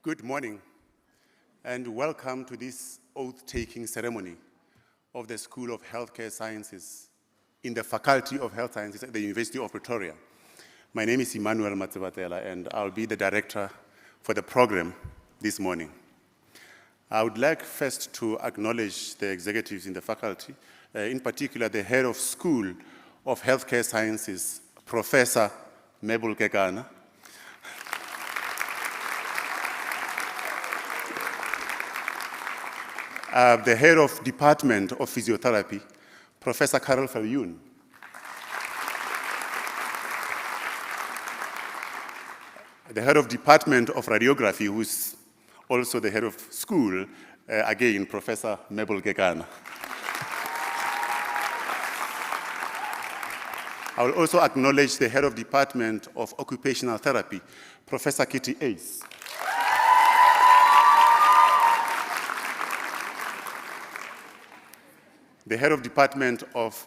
Good morning, and welcome to this oath-taking ceremony of the School of Healthcare Sciences in the Faculty of Health Sciences at the University of Pretoria. My name is Emmanuel Matsebatela, and I'll be the director for the program this morning. I would like first to acknowledge the executives in the faculty, in particular the head of School of Healthcare Sciences, Professor Mabel Kekana, the head of Department of Physiotherapy, Professor Karel Viljoen, the head of Department of Radiography, who's also the head of school, again, Professor Mabel Kekana. I will also acknowledge the head of Department of Occupational Therapy, Professor Kitty Ace. The head of Department of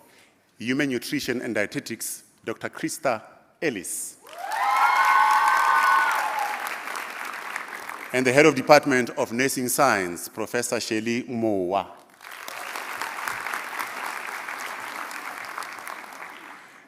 Human Nutrition and Dietetics, Dr. Krista Ellis. And the head of Department of Nursing Science, Professor Shelley Mowa.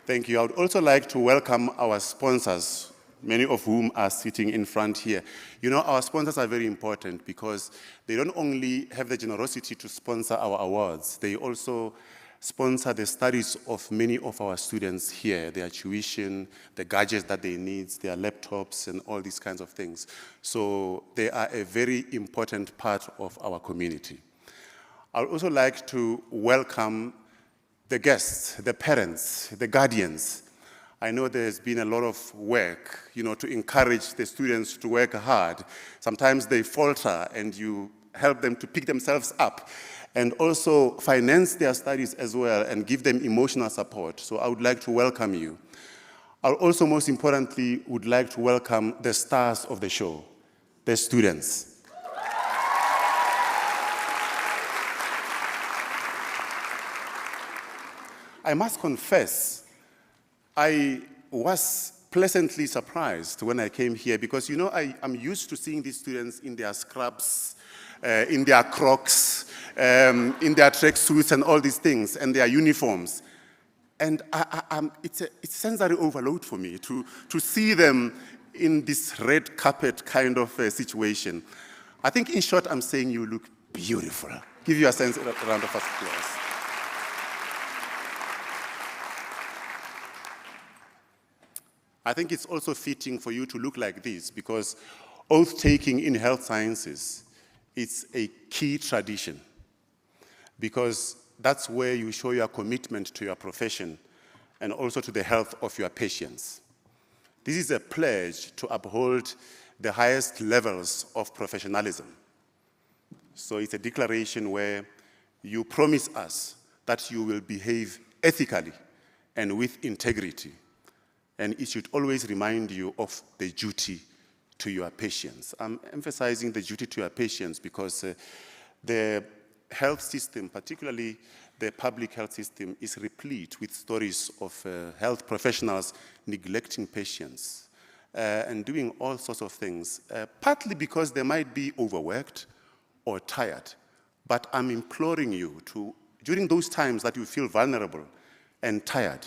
Thank you. I would also like to welcome our sponsors, many of whom are sitting in front here. You know, our sponsors are very important because they don't only have the generosity to sponsor our awards, they also sponsor the studies of many of our students here, their tuition, the gadgets that they need, their laptops, and all these kinds of things. So they are a very important part of our community. I would also like to welcome the guests, the parents, the guardians. I know there's been a lot of work, to encourage the students to work hard. Sometimes they falter and you help them to pick themselves up and also finance their studies as well and give them emotional support. So I would like to welcome you. I also, most importantly, would like to welcome the stars of the show, the students. I must confess, I was pleasantly surprised when I came here because, I'm used to seeing these students in their scrubs, in their Crocs, in their tracksuits and all these things, and their uniforms. And it's a sensory overload for me to see them in this red carpet kind of situation. I think, in short, I'm saying you look beautiful. Give you a round of applause. I think it's also fitting for you to look like this because oath-taking in health sciences is a key tradition because that's where you show your commitment to your profession and also to the health of your patients. This is a pledge to uphold the highest levels of professionalism. So it's a declaration where you promise us that you will behave ethically and with integrity. And it should always remind you of the duty to your patients. I'm emphasizing the duty to your patients because the health system, particularly the public health system, is replete with stories of health professionals neglecting patients and doing all sorts of things, partly because they might be overworked or tired. But I'm imploring you to, during those times that you feel vulnerable and tired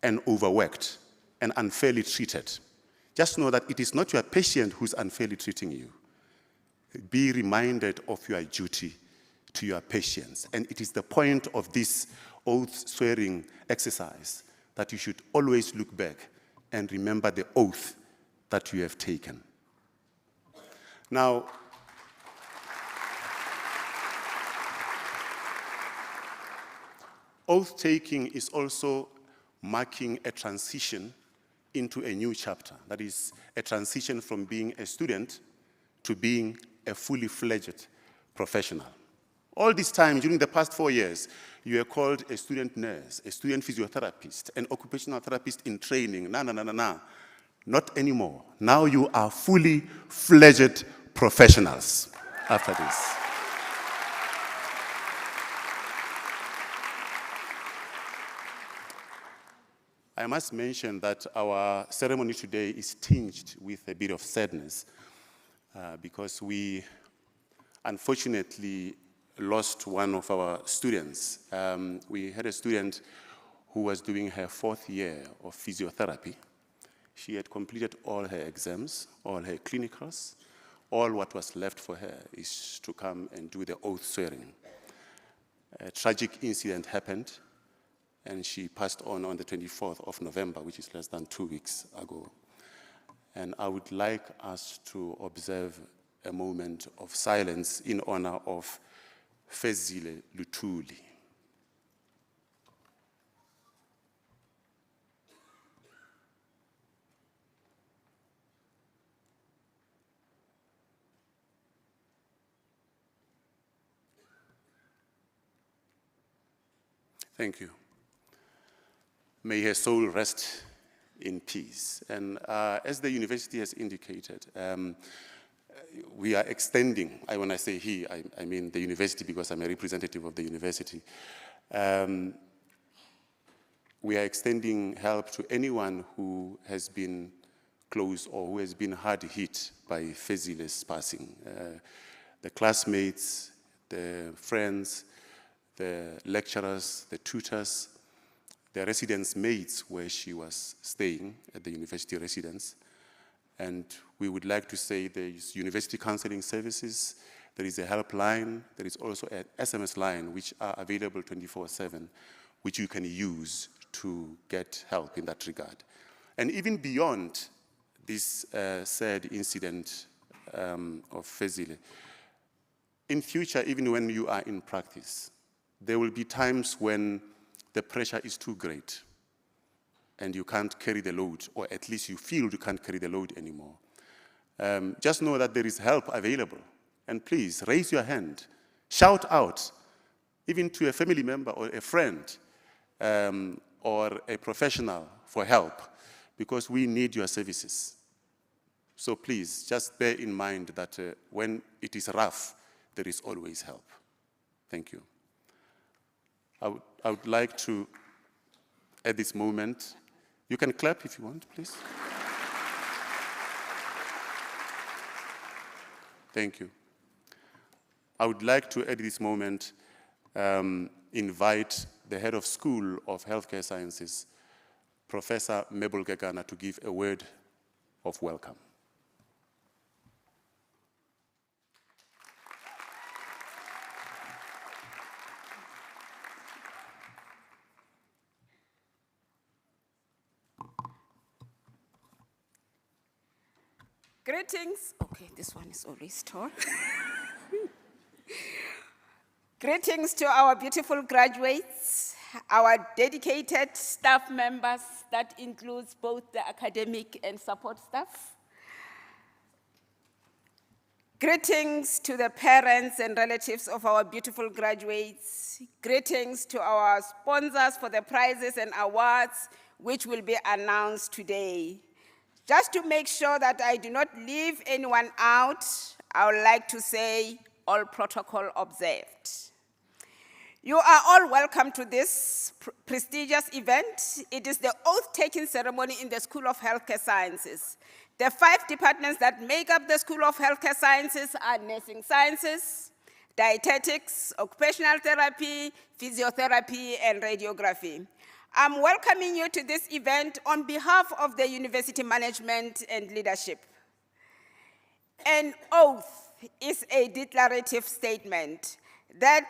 and overworked, and unfairly treated, just know that it is not your patient who's unfairly treating you. Be reminded of your duty to your patients. And it is the point of this oath-swearing exercise that you should always look back and remember the oath that you have taken. Now, oath-taking is also marking a transition into a new chapter. That is a transition from being a student to being a fully fledged professional. All this time, during the past 4 years, you are called a student nurse, a student physiotherapist, an occupational therapist in training. Not anymore. Now you are fully fledged professionals after this. I must mention that our ceremony today is tinged with a bit of sadness. because we unfortunately lost one of our students. We had a student who was doing her 4th year of physiotherapy. She had completed all her exams, all her clinicals. All what was left for her is to come and do the oath swearing. A tragic incident happened, and she passed on the 24th of November, which is less than 2 weeks ago. And I would like us to observe a moment of silence in honor of Fezile Lutuli. Thank you. May her soul rest in peace. And as the university has indicated, we are extending, when I say he, I mean the university because I'm a representative of the university. We are extending help to anyone who has been close or who has been hard hit by Fezile's passing. The classmates, the friends, the lecturers, the tutors, the residence mates where she was staying at the university residence. And we would like to say there is university counseling services, there is a helpline, there is also an SMS line which are available 24/7, which you can use to get help in that regard. And even beyond this sad incident of Fezile, in future, even when you are in practice, there will be times when the pressure is too great and you can't carry the load, or at least you feel you can't carry the load anymore. Just know that there is help available. And please, raise your hand, shout out, even to a family member or a friend or a professional for help, because we need your services. So please, just bear in mind that when it is rough, there is always help. Thank you. I would like to, at this moment, you can clap if you want, please. Thank you. I would like to, at this moment, invite the head of School of Healthcare Sciences, Professor Mabel Gegana, to give a word of welcome. Greetings. Okay, this one is always tall. Greetings to our beautiful graduates, our dedicated staff members, that includes both the academic and support staff. Greetings to the parents and relatives of our beautiful graduates. Greetings to our sponsors for the prizes and awards, which will be announced today. Just to make sure that I do not leave anyone out, I would like to say all protocol observed. You are all welcome to this prestigious event. It is the oath-taking ceremony in the School of Healthcare Sciences. The 5 departments that make up the School of Healthcare Sciences are Nursing Sciences, Dietetics, Occupational Therapy, Physiotherapy, and Radiography. I'm welcoming you to this event on behalf of the university management and leadership. An oath is a declarative statement that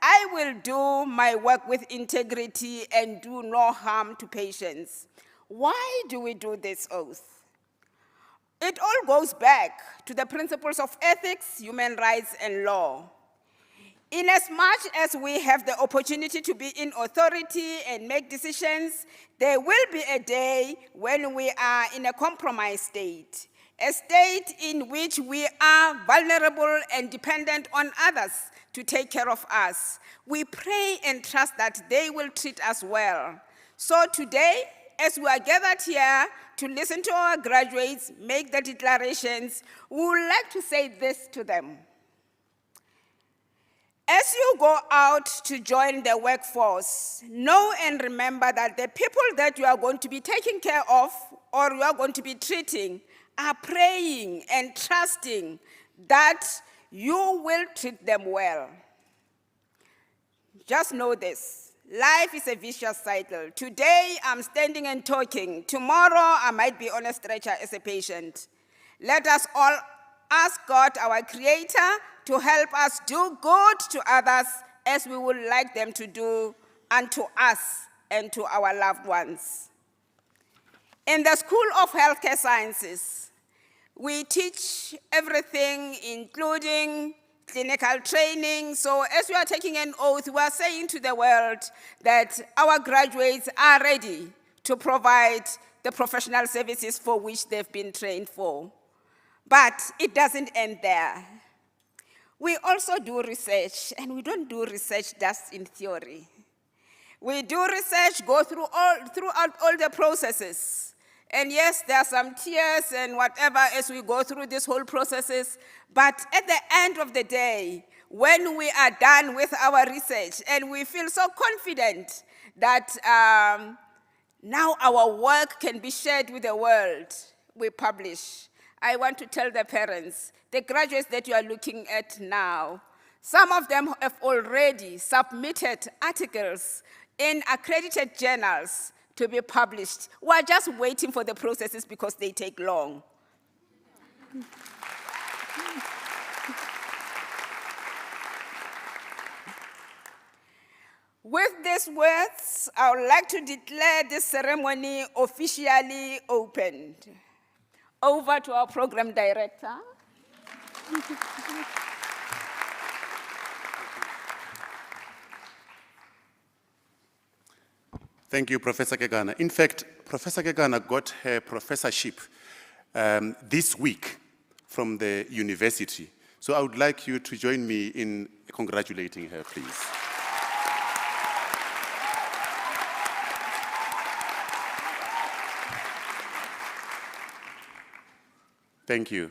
I will do my work with integrity and do no harm to patients. Why do we do this oath? It all goes back to the principles of ethics, human rights, and law. Inasmuch as we have the opportunity to be in authority and make decisions, there will be a day when we are in a compromised state, a state in which we are vulnerable and dependent on others to take care of us. We pray and trust that they will treat us well. So today, as we are gathered here to listen to our graduates make the declarations, we would like to say this to them. As you go out to join the workforce, know and remember that the people that you are going to be taking care of or you are going to be treating are praying and trusting that you will treat them well. Just know this, life is a vicious cycle. Today, I'm standing and talking. Tomorrow, I might be on a stretcher as a patient. Let us all ask God, our Creator, to help us do good to others as we would like them to do unto us and to our loved ones. In the School of Healthcare Sciences, we teach everything, including clinical training. So as we are taking an oath, we are saying to the world that our graduates are ready to provide the professional services for which they've been trained for. But it doesn't end there. We also do research, and we don't do research just in theory. We do research, go throughout all the processes. And yes, there are some tears and whatever as we go through these whole processes, but at the end of the day, when we are done with our research and we feel so confident that now our work can be shared with the world, we publish. I want to tell the parents, the graduates that you are looking at now, some of them have already submitted articles in accredited journals to be published. We're just waiting for the processes because they take long. With these words, I would like to declare this ceremony officially opened. Over to our program director. Thank you, Professor Kegana. In fact, Professor Kegana got her professorship this week from the university. So I would like you to join me in congratulating her, please. Thank you.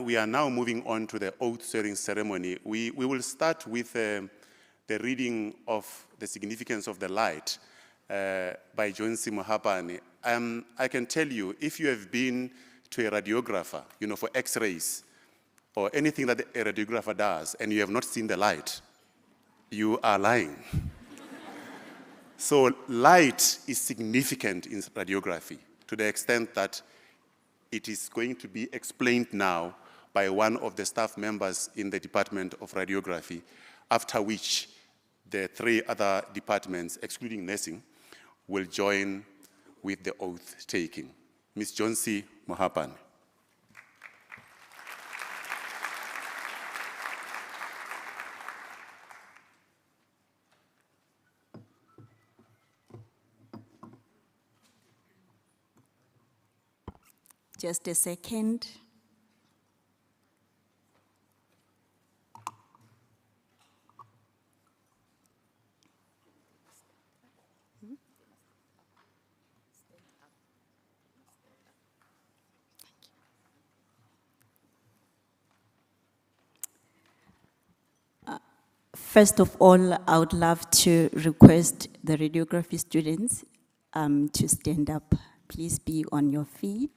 We are now moving on to the oath-swearing ceremony. We will start with the reading of the significance of the light by John C. Mohapane. I can tell you, if you have been to a radiographer, for x-rays, or anything that a radiographer does, and you have not seen the light, you are lying. So light is significant in radiography to the extent that it is going to be explained now by one of the staff members in the Department of Radiography, after which the 3 other departments, excluding nursing, will join with the oath taking. Ms. John C. Mohapane. Just a second. First of all, I would love to request the radiography students to stand up. Please be on your feet.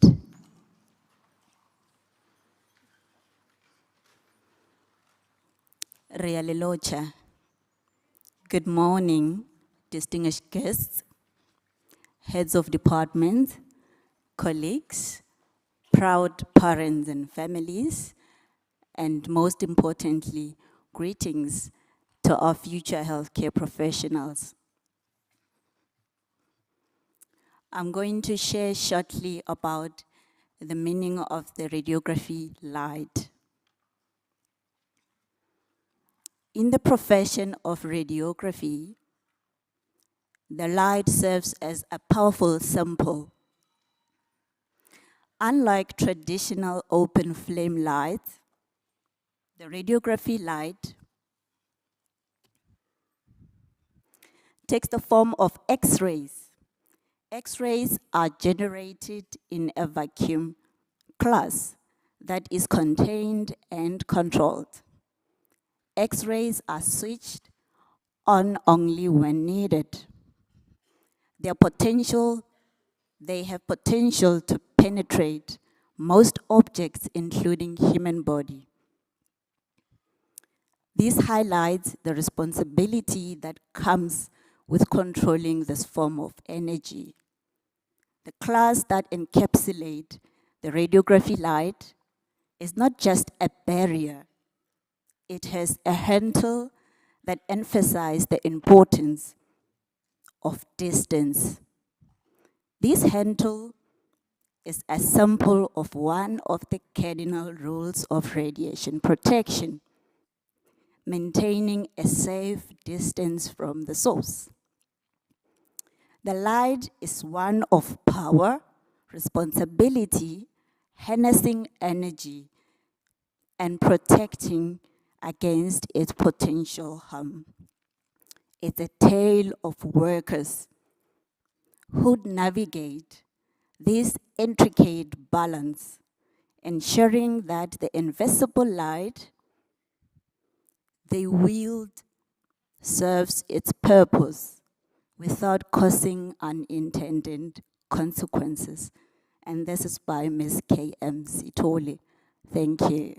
Realelocha. Good morning, distinguished guests, heads of departments, colleagues, proud parents and families, and most importantly, greetings to our future healthcare professionals. I'm going to share shortly about the meaning of the radiography light. In the profession of radiography, the light serves as a powerful sample. Unlike traditional open flame lights, the radiography light takes the form of X-rays. X-rays are generated in a vacuum class that is contained and controlled. X-rays are switched on only when needed. They have potential to penetrate most objects, including human body. This highlights the responsibility that comes with controlling this form of energy. The class that encapsulates the radiography light is not just a barrier, it has a handle that emphasizes the importance of distance. This handle is a sample of one of the cardinal rules of radiation protection, maintaining a safe distance from the source. The light is one of power, responsibility, harnessing energy, and protecting against its potential harm. It's a tale of workers who navigate this intricate balance, ensuring that the invisible light they wield serves its purpose without causing unintended consequences. And this is by Ms. K.M. Sitole. Thank you.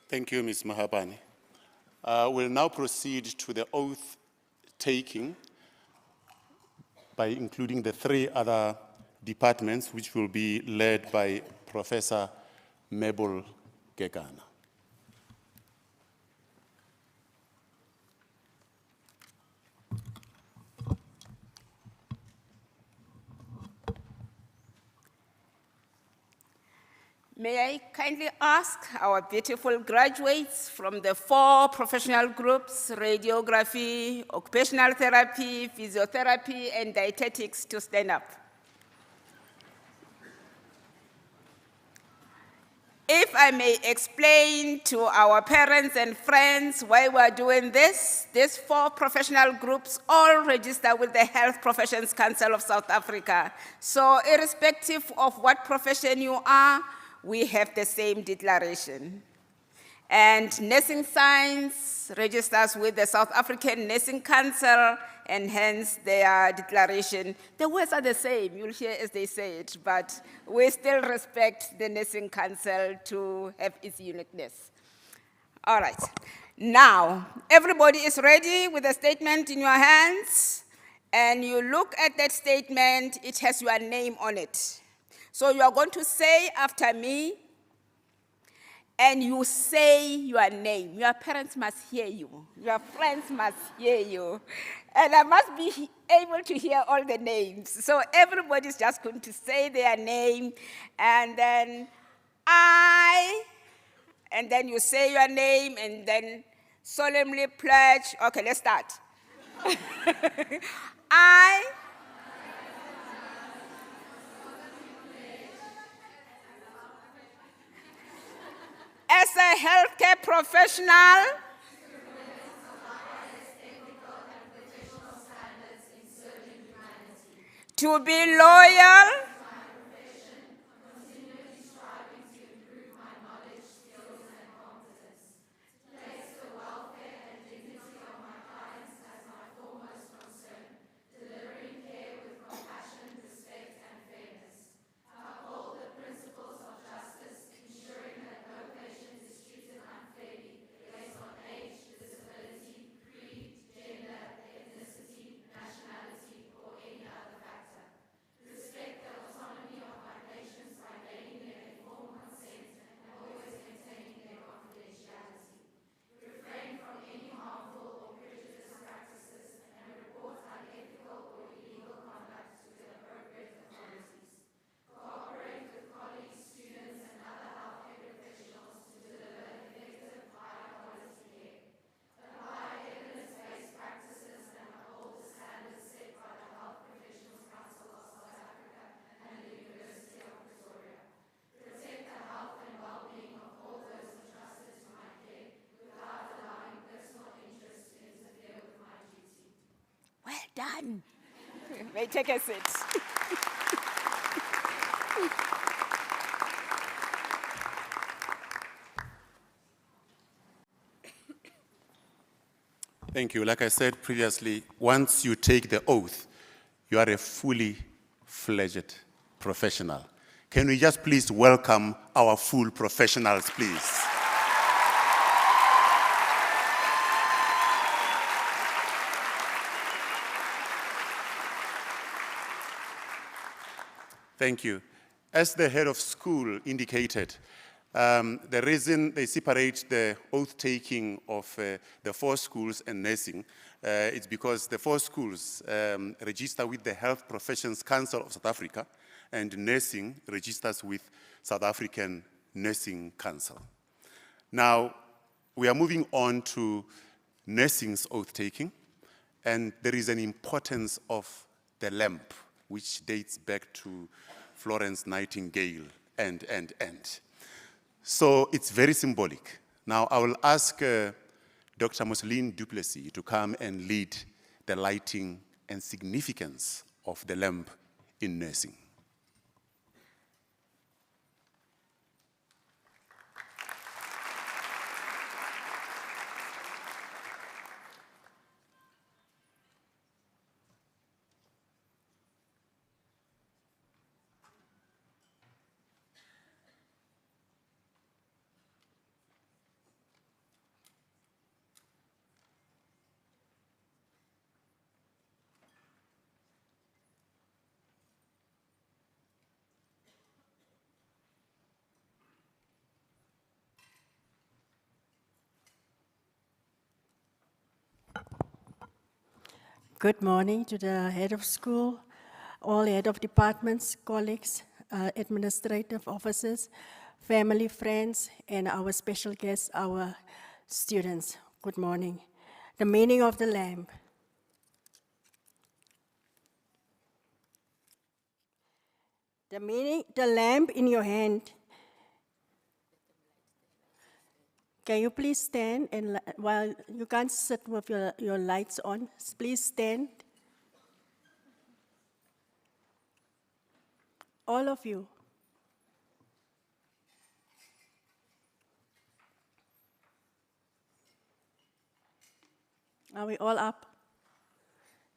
Thank you, Ms. Mahabane. We'll now proceed to the oath taking by including the three other departments, which will be led by Professor Mabel Gegana. May I kindly ask our beautiful graduates from the 4 professional groups, radiography, occupational therapy, physiotherapy, and dietetics, to stand up. If I may explain to our parents and friends why we're doing this, these 4 professional groups all register with the Health Professions Council of South Africa. So irrespective of what profession you are, we have the same declaration. And nursing science registers with the South African Nursing Council, and hence their declaration. The words are the same, you'll hear as they say it, but we still respect the Nursing Council to have its uniqueness. All right, now, everybody is ready with a statement in your hands, and you look at that statement, it has your name on it. So you are going to say after me, and you say your name. Your parents must hear you. Your friends must hear you. And I must be able to hear all the names. So everybody's just going to say their name, and then I, and then you say your name, and then solemnly pledge. Okay, let's start. I, as a healthcare professional, to be loyal, well done. May take a seat. Thank you. Like I said previously, once you take the oath, you are a fully fledged professional. Can we just please welcome our full professionals, please? Thank you. As the head of school indicated, the reason they separate the oath-taking of the 4 schools and nursing is because the 4 schools register with the Health Professions Council of South Africa, and nursing registers with South African Nursing Council. Now, we are moving on to nursing's oath-taking, and there is an importance of the lamp, which dates back to Florence Nightingale and. So it's very symbolic. Now, I will ask Dr. Moseline Duplessis to come and lead the lighting and significance of the lamp in nursing. Good morning to the head of school, all head of departments, colleagues, administrative officers, family, friends, and our special guests, our students. Good morning. The meaning of the lamp. The lamp in your hand. Can you please stand, and while you can't sit with your lights on, please stand. All of you. Are we all up?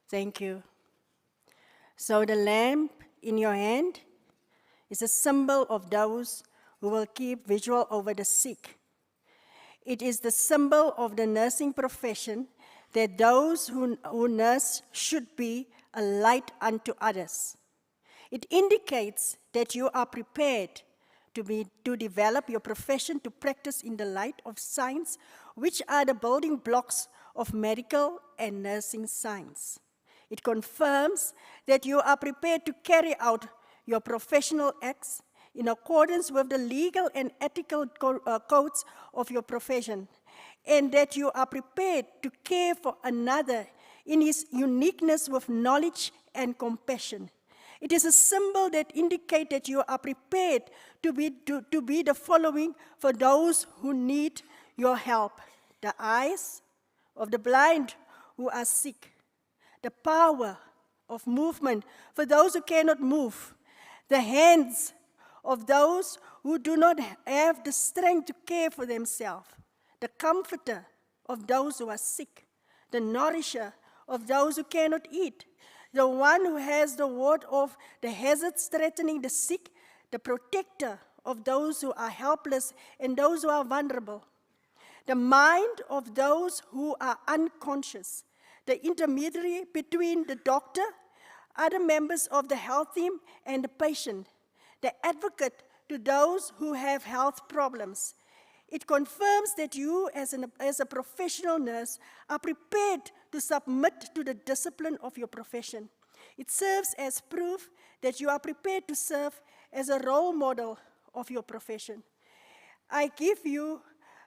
Thank you. So the lamp in your hand is a symbol of those who will keep vigil over the sick. It is the symbol of the nursing profession that those who nurse should be a light unto others. It indicates that you are prepared to develop your profession to practice in the light of science, which are the building blocks of medical and nursing science. It confirms that you are prepared to carry out your professional acts in accordance with the legal and ethical codes of your profession, and that you are prepared to care for another in his uniqueness with knowledge and compassion. It is a symbol that indicates that you are prepared to be the following for those who need your help: the eyes of the blind who are sick, the power of movement for those who cannot move, the hands of those who do not have the strength to care for themselves, the comforter of those who are sick, the nourisher of those who cannot eat, the one who has the ward of the hazards threatening the sick, the protector of those who are helpless and those who are vulnerable, the mind of those who are unconscious, the intermediary between the doctor, other members of the health team, and the patient, the advocate to those who have health problems. It confirms that you, as a professional nurse, are prepared to submit to the discipline of your profession. It serves as proof that you are prepared to serve as a role model of your profession. I give you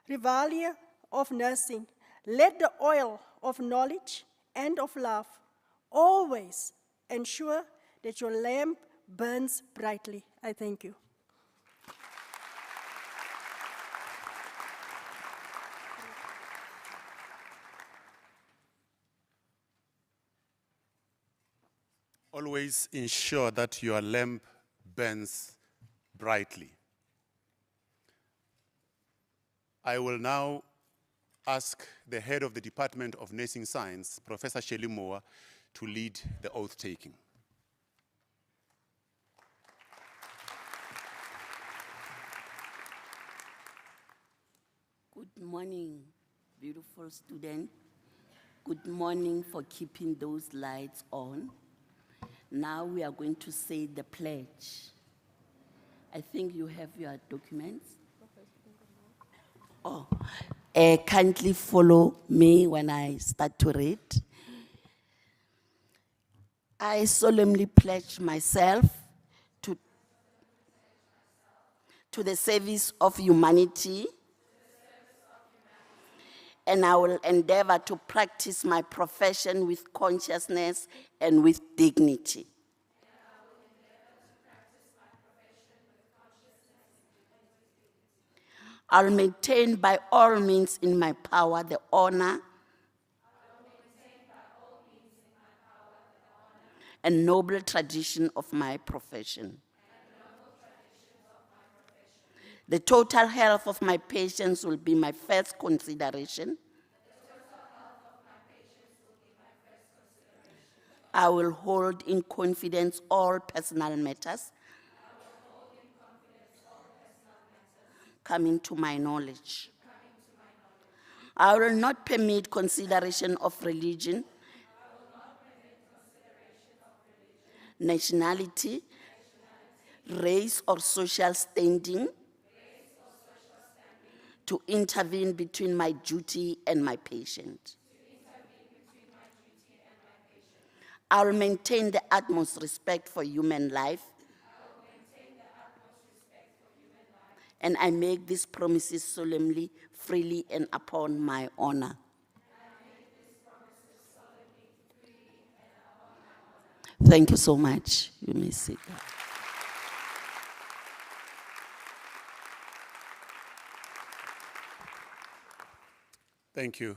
regalia of nursing. Let the oil of knowledge and of love always ensure that your lamp burns brightly. I thank you. Always ensure that your lamp burns brightly. I will now ask the head of the Department of Nursing Science, Professor Shelley Moore, to lead the oath taking. Good morning, beautiful student. Good morning for keeping those lights on. Now we are going to say the pledge. I think you have your documents. Oh, kindly follow me when I start to read. I solemnly pledge myself to the service of humanity, and I will endeavor to practice my profession with consciousness and with dignity. I'll maintain by all means in my power the honor and noble tradition of my profession. The total health of my patients will be my first consideration. I will hold in confidence all personal matters coming to my knowledge. I will not permit consideration of religion, nationality, race, or social standing to intervene between my duty and my patient. I will maintain the utmost respect for human life, and I make these promises solemnly, freely, and upon my honor. Thank you so much. You may sit down. Thank you.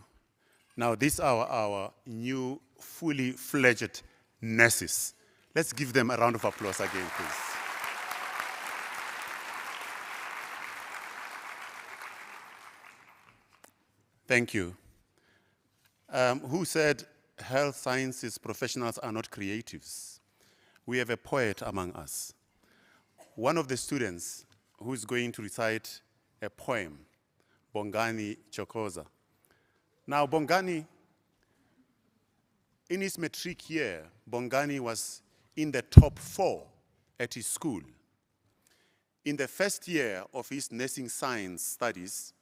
Now, these are our new, fully fledged nurses. Let's give them a round of applause again, please. Thank you. Who said health sciences professionals are not creatives? We have a poet among us. One of the students who is going to recite a poem, Bongani Chokoza. Now, Bongani, in his matric year, Bongani was in the top 4 at his school. In the first year of his nursing science studies,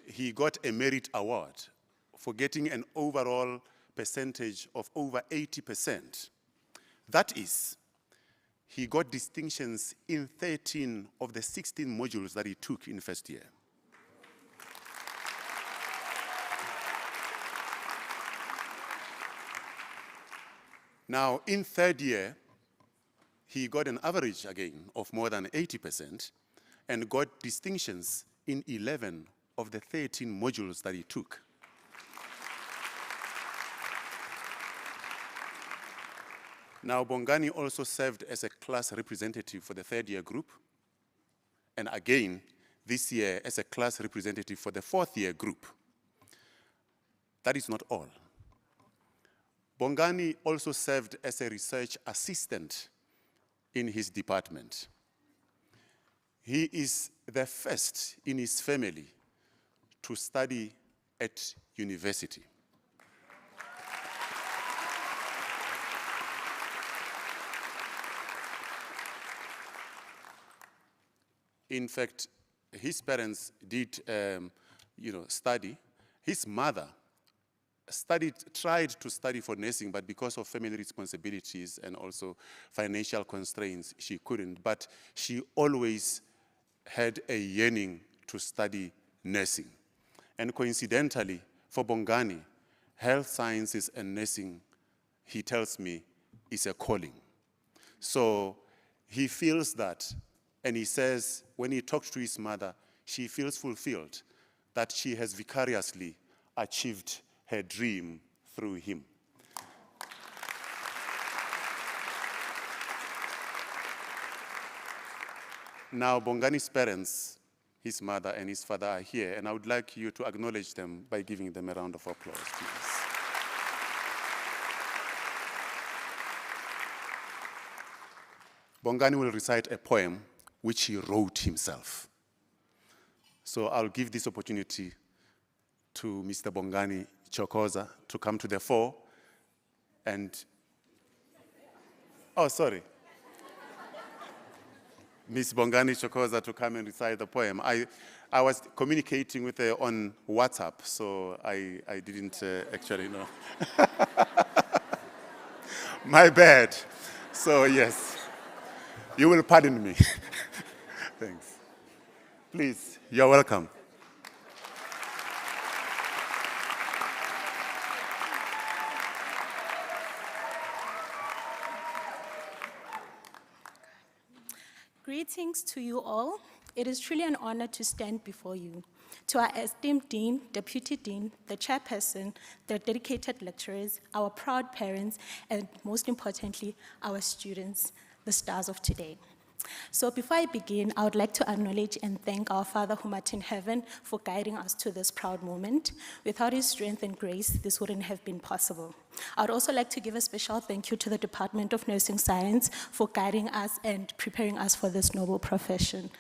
he got a merit award for getting an overall percentage of over 80%. That is, he got distinctions in 13 of the 16 modules that he took in first year. Now, in third year, he got an average again of more than 80% and got distinctions in 11 of the 13 modules that he took. Now, Bongani also served as a class representative for the third year group, and again, this year as a class representative for the fourth year group. That is not all. Bongani also served as a research assistant in his department. He is the first in his family to study at university. In fact, his parents did study. His mother tried to study for nursing, but because of family responsibilities and also financial constraints, she couldn't. But she always had a yearning to study nursing. And coincidentally, for Bongani, health sciences and nursing, he tells me, is a calling. So he feels that, and he says, when he talks to his mother, she feels fulfilled that she has vicariously achieved her dream through him. Now, Bongani's parents his mother and his father are here, and I would like you to acknowledge them by giving them a round of applause, please. Bongani will recite a poem which he wrote himself. So I'll give this opportunity to Mr. Bongani Chokoza to come to the fore and, oh, sorry. Ms. Bongani Chokoza to come and recite the poem. I was communicating with her on WhatsApp, so I didn't actually know. My bad. So yes, you will pardon me. Thanks. Please, you're welcome. Greetings to you all. It is truly an honor to stand before you. To our esteemed Dean, Deputy Dean, the Chairperson, the dedicated lecturers, our proud parents, and most importantly, our students, the stars of today. So before I begin, I would like to acknowledge and thank our Father who art in heaven for guiding us to this proud moment. Without his strength and grace, this wouldn't have been possible. I would also like to give a special thank you to the Department of Nursing Science for guiding us and preparing us for this noble profession.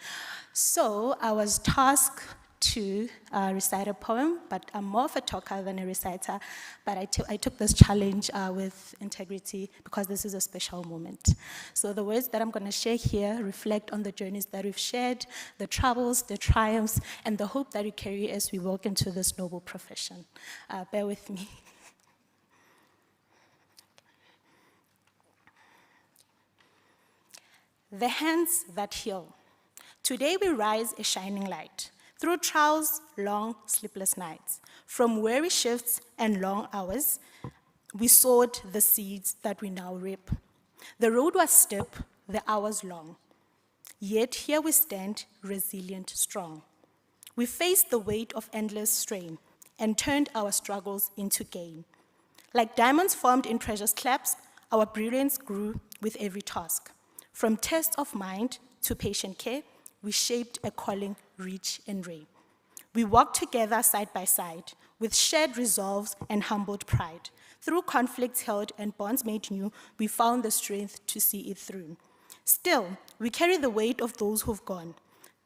So I was tasked to recite a poem, but I'm more of a talker than a reciter, but I took this challenge with integrity because this is a special moment. So the words that I'm going to share here reflect on the journeys that we've shared, the troubles, the triumphs, and the hope that we carry as we walk into this noble profession. Bear with me. The hands that heal. Today we rise a shining light. Through trials, long, sleepless nights, from weary shifts and long hours, we sowed the seeds that we now reap. The road was steep, the hours long, yet here we stand, resilient, strong. We faced the weight of endless strain and turned our struggles into gain. Like diamonds formed in precious clasps, our brilliance grew with every task. From test of mind to patient care, we shaped a calling rich and rare. We walked together side by side with shared resolves and humbled pride. Through conflicts held and bonds made new, we found the strength to see it through. Still, we carry the weight of those who've gone.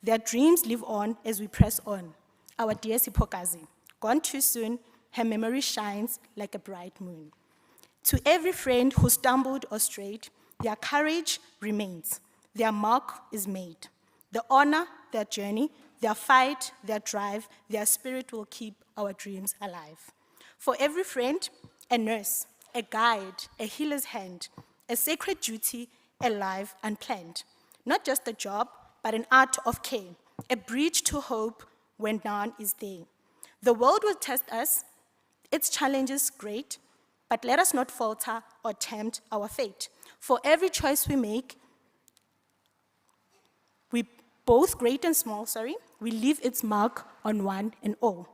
Their dreams live on as we press on. Our dear Sipokazi, gone too soon, her memory shines like a bright moon. To every friend who stumbled or strayed, their courage remains. Their mark is made. The honor, their journey, their fight, their drive, their spirit will keep our dreams alive. For every friend, a nurse, a guide, a healer's hand, a sacred duty, alive and planned. Not just a job, but an art of care, a bridge to hope when none is there. The world will test us, its challenges great, but let us not falter or tempt our fate. For every choice we make, both great and small, we leave its mark on one and all.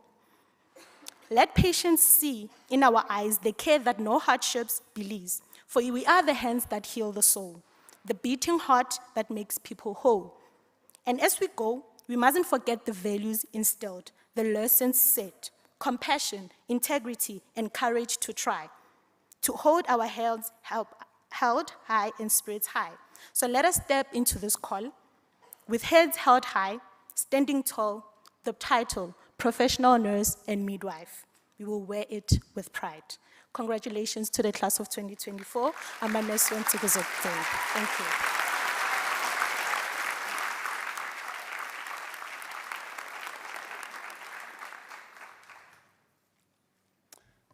Let patience see in our eyes the care that no hardships believes, for we are the hands that heal the soul, the beating heart that makes people whole. And as we go, we mustn't forget the values instilled, the lessons set, compassion, integrity, and courage to try, to hold our heads held high and spirits high. So let us step into this call with heads held high, standing tall, the title, professional nurse and midwife. We will wear it with pride. Congratulations to the class of 2024. Thank you.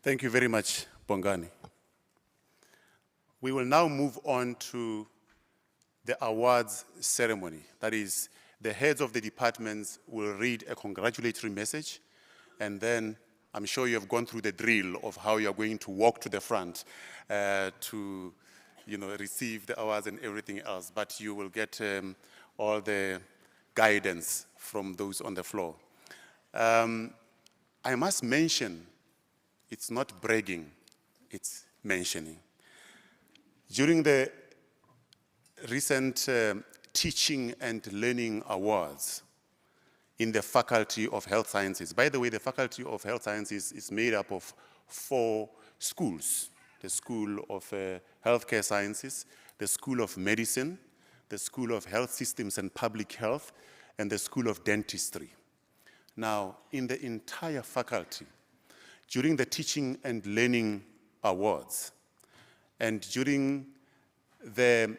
Thank you very much, Bongani. We will now move on to the awards ceremony. That is, the heads of the departments will read a congratulatory message, and then I'm sure you have gone through the drill of how you're going to walk to the front to receive the awards and everything else, but you will get all the guidance from those on the floor. I must mention, it's not bragging, it's mentioning. During the recent Teaching and Learning Awards, in the Faculty of Health Sciences. By the way, the Faculty of Health Sciences is made up of 4 schools: the School of Healthcare Sciences, the School of Medicine, the School of Health Systems and Public Health, and the School of Dentistry. Now, in the entire faculty, during the Teaching and Learning Awards, and during the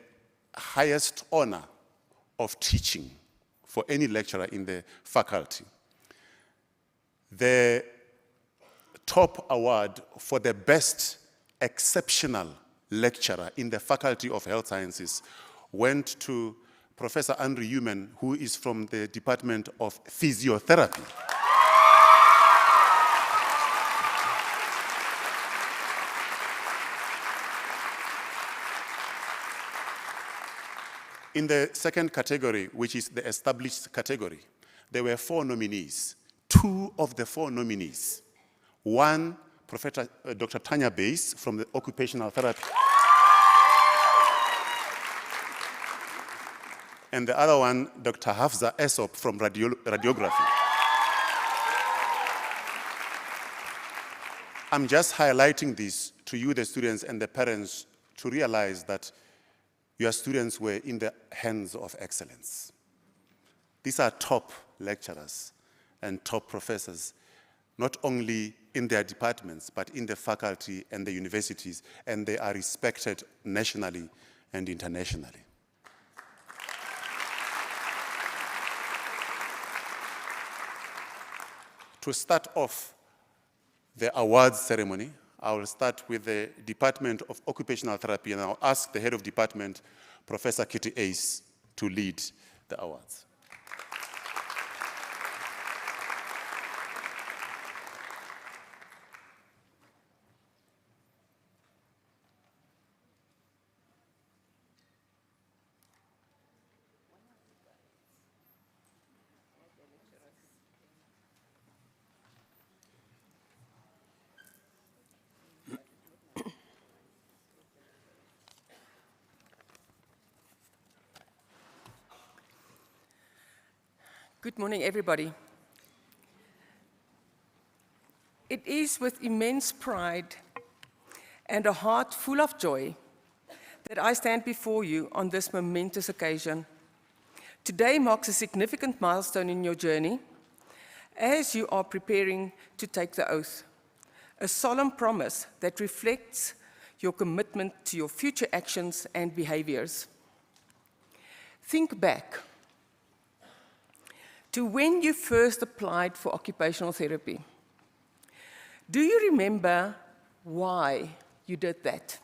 highest honor of teaching for any lecturer in the faculty, the top award for the best exceptional lecturer in the Faculty of Health Sciences went to Professor Andrew Human, who is from the Department of Physiotherapy. In the second category, which is the established category, there were 4 nominees. 2 of the 4 nominees, one, Professor Dr. Tanya Bass from the Occupational Therapy, and the other one, Dr. Hafza Esop from Radiography. I'm just highlighting this to you, the students and the parents, to realize that your students were in the hands of excellence. These are top lecturers and top professors, not only in their departments, but in the faculty and the universities, and they are respected nationally and internationally. To start off the awards ceremony, I will start with the Department of Occupational Therapy, and I'll ask the head of department, Professor Kitty Ace, to lead the awards. Good morning, everybody. It is with immense pride and a heart full of joy that I stand before you on this momentous occasion. Today marks a significant milestone in your journey as you are preparing to take the oath, a solemn promise that reflects your commitment to your future actions and behaviors. Think back to when you first applied for occupational therapy. Do you remember why you did that?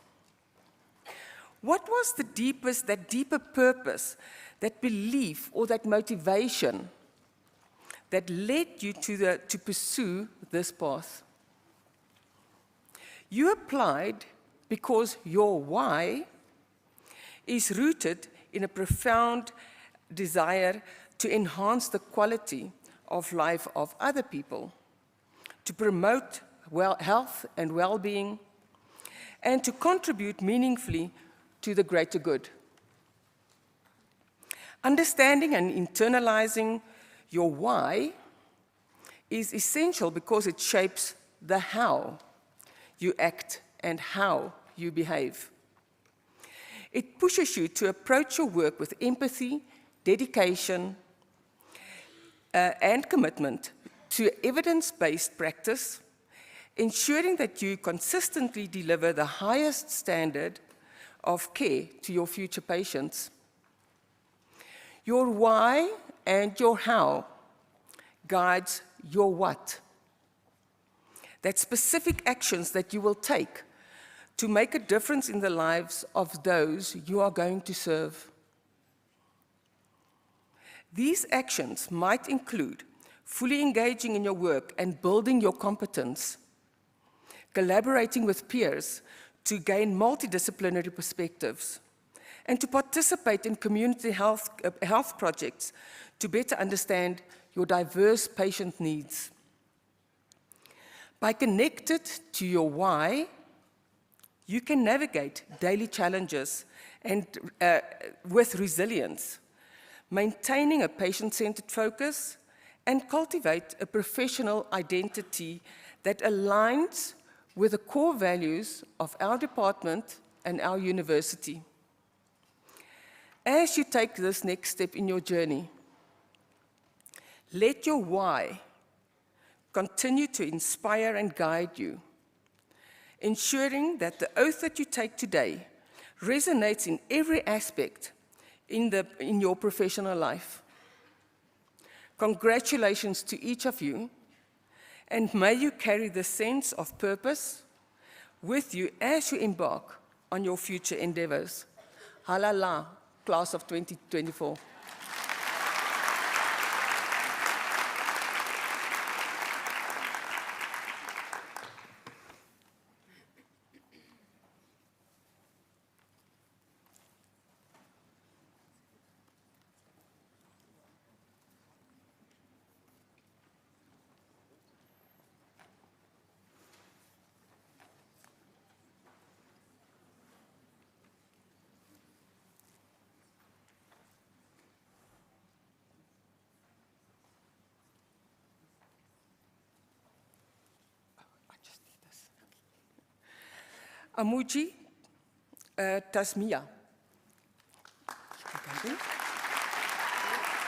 What was that deeper purpose, that belief or that motivation that led you to pursue this path? You applied because your why is rooted in a profound desire to enhance the quality of life of other people, to promote health and well-being, and to contribute meaningfully to the greater good. Understanding and internalizing your why is essential because it shapes the how you act and how you behave. It pushes you to approach your work with empathy, dedication, and commitment to evidence-based practice, ensuring that you consistently deliver the highest standard of care to your future patients. Your why and your how guides your what. That's specific actions that you will take to make a difference in the lives of those you are going to serve. These actions might include fully engaging in your work and building your competence, collaborating with peers to gain multidisciplinary perspectives, and to participate in community health projects to better understand your diverse patient needs. By connected to your why, you can navigate daily challenges and with resilience, maintaining a patient-centered focus and cultivate a professional identity that aligns with the core values of our department and our university. As you take this next step in your journey, let your why continue to inspire and guide you, ensuring that the oath that you take today resonates in every aspect in your professional life. Congratulations to each of you, and may you carry the sense of purpose with you as you embark on your future endeavors. Halala, class of 2024. Amuji Tasmia.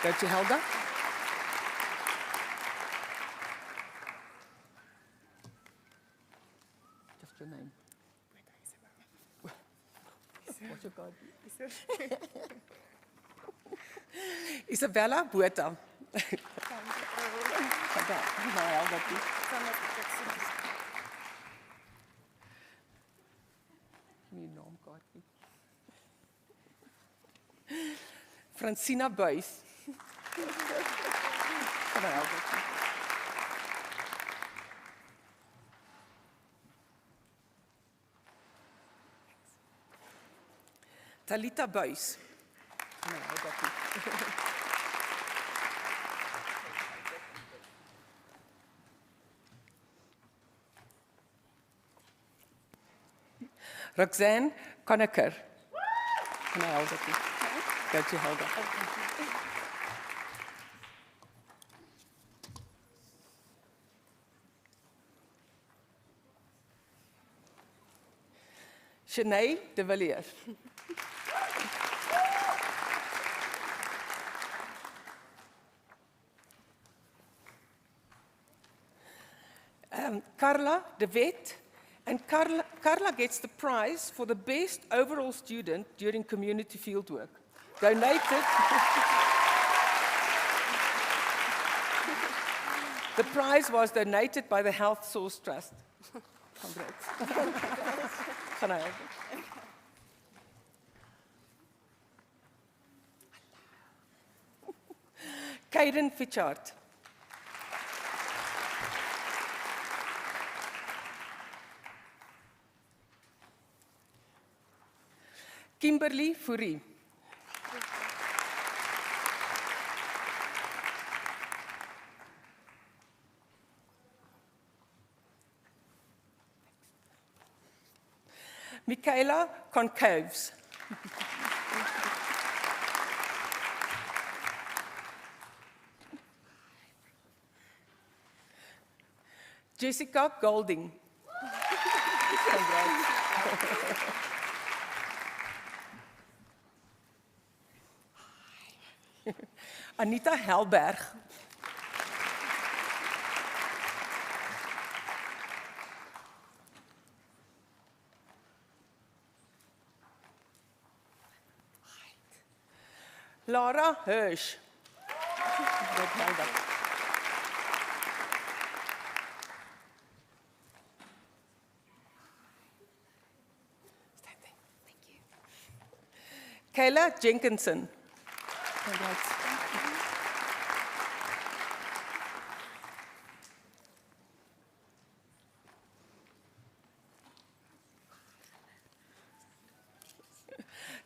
Go to Helga. Just your name. What's your God? Isabella Bueta. Francina Buys. Talita Buys. Roxanne Conacher. Can I hold it? Go to Helga. Shanae de Villiers. Carla de Wet. And Carla gets the prize for the best overall student during community fieldwork. Donated. The prize was donated by the Health Source Trust. Congrats. Gaan hy help? Kaiden Fichard. Kimberly Fourie. Michaela Concaves. Jessica Golding. Congrats. Anita Helberg. Laura Hirsch. Kayla Jenkinson. Congrats.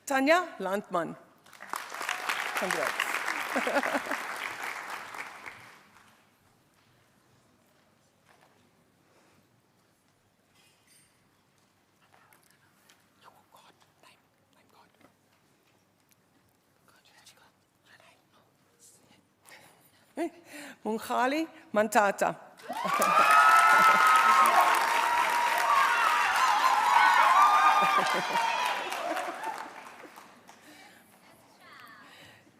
Tanya Landman. Congrats. Mungali Mantata.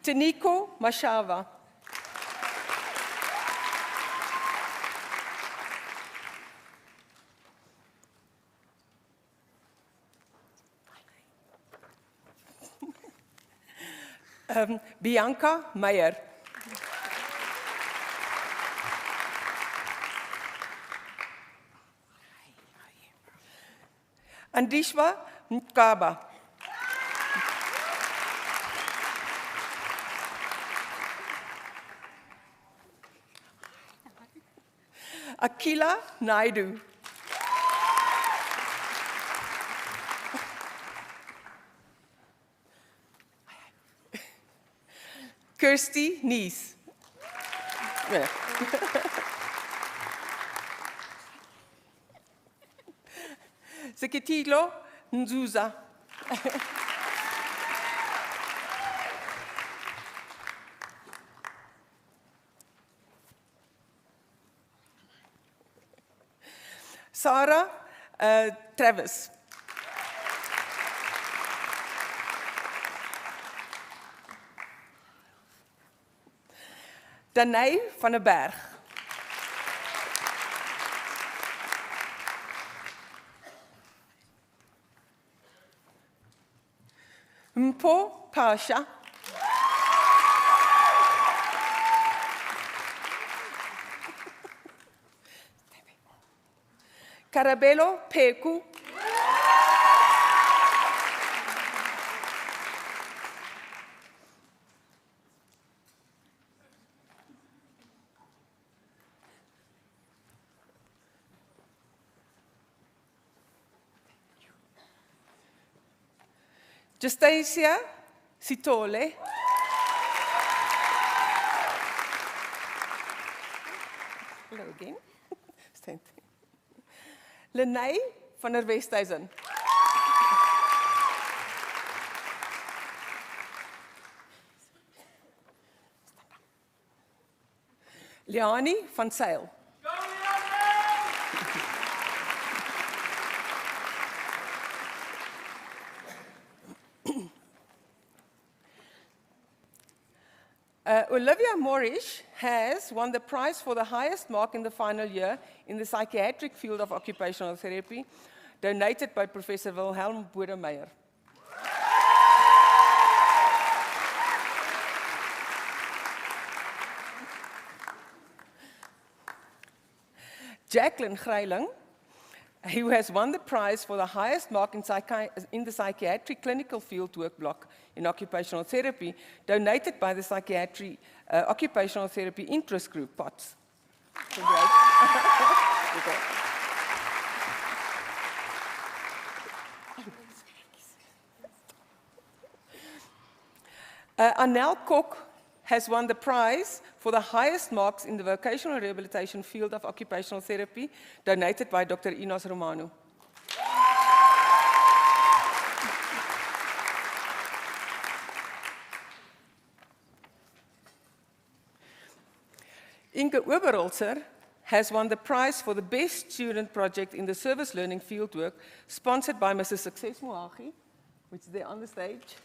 Taniko Mashava. Bianca Meyer. Andishwa Mkaba. Akila Naidu. Kirsty Nies. Yeah. Sekitilo Nzuza. Sarah Travis. Danai van den Berg. Mpo Pasha. Carabello Peku. Justacia Sitole. Hello again. Same thing. Lenay van der Westhuizen. Leani van Sail. Olivia Morish has won the prize for the highest mark in the final year in the psychiatric field of occupational therapy, donated by Professor Wilhelm Boedemeyer. Jacqueline Greiling, who has won the prize for the highest mark in the psychiatric clinical field work block in occupational therapy, donated by the Occupational Therapy Interest Group, POTS. Congrats. Anel Kok has won the prize for the highest marks in the vocational rehabilitation field of occupational therapy, donated by Dr. Inos Romano. Inge Oberholzer has won the prize for the best student project in the service learning fieldwork, sponsored by Mrs. Success Moagi, which is there on the stage.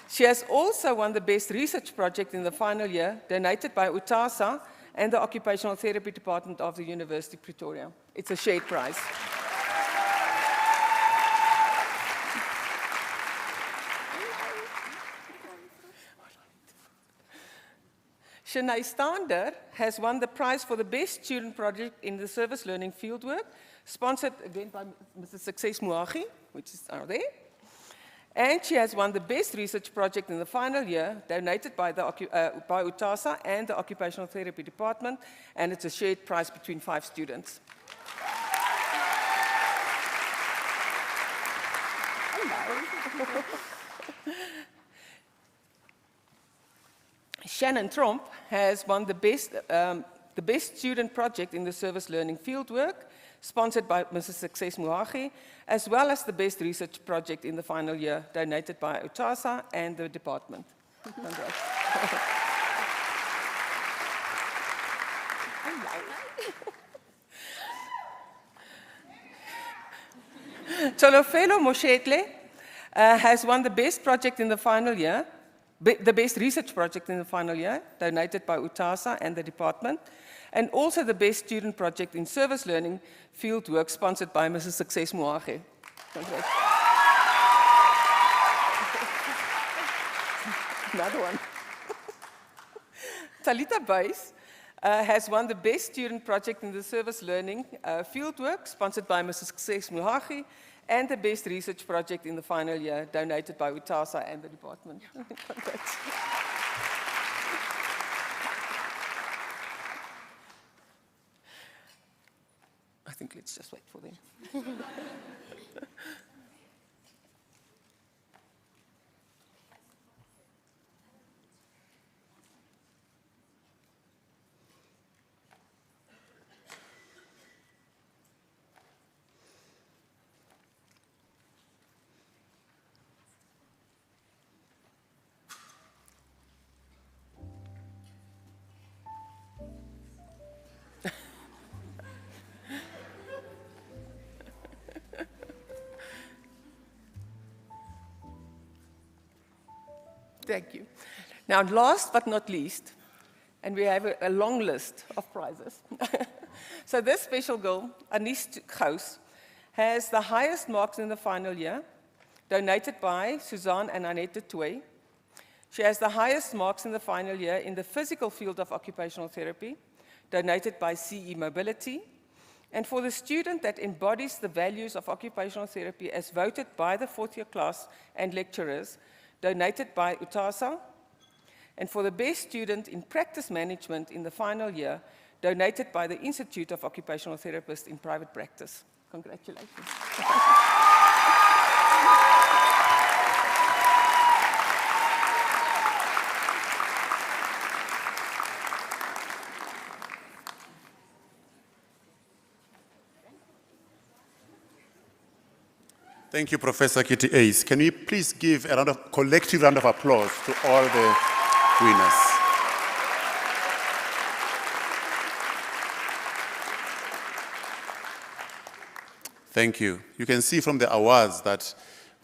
She has also won the best research project in the final year, donated by UTASA and the Occupational Therapy Department of the University of Pretoria. It's a shared prize. Shanae Stander has won the prize for the best student project in the service learning fieldwork, sponsored again by Mr. Success Moagi, which is out there. And she has won the best research project in the final year, donated by UTASA and the Occupational Therapy Department, and it's a shared prize between 5 students. Hello. Shannon Tromp has won the best student project in the service learning fieldwork, sponsored by Mrs. Success Muhagi, as well as the Best Research Project in the final year, donated by UTASA and the department. Congrats. Tolofelo Moshetle has won the best project in the final year, the best research project in the final year, donated by UTASA and the department, and also the best student project in service learning field work, sponsored by Mrs. Success Muhagi. Congrats. Another one. Talita Buys has won the best student project in the service learning fieldwork, sponsored by Mrs. Success Muhagi, and the best research project in the final year, donated by UTASA and the department. Congrats. I think let's just wait for them. Thank you. Now, last but not least, and we have a long list of prizes. So this special girl, Anish Gous, has the highest marks in the final year, donated by Suzanne and Annette Toy. She has the highest marks in the final year in the physical field of occupational therapy, donated by CE Mobility. And for the student that embodies the values of occupational therapy as voted by the fourth year class and lecturers, donated by UTASA. And for the best student in practice management in the final year, donated by the Institute of Occupational Therapists in Private Practice. Congratulations. Thank you, Professor Kitty Ace. Can we please give a collective round of applause to all the winners? Thank you. You can see from the awards that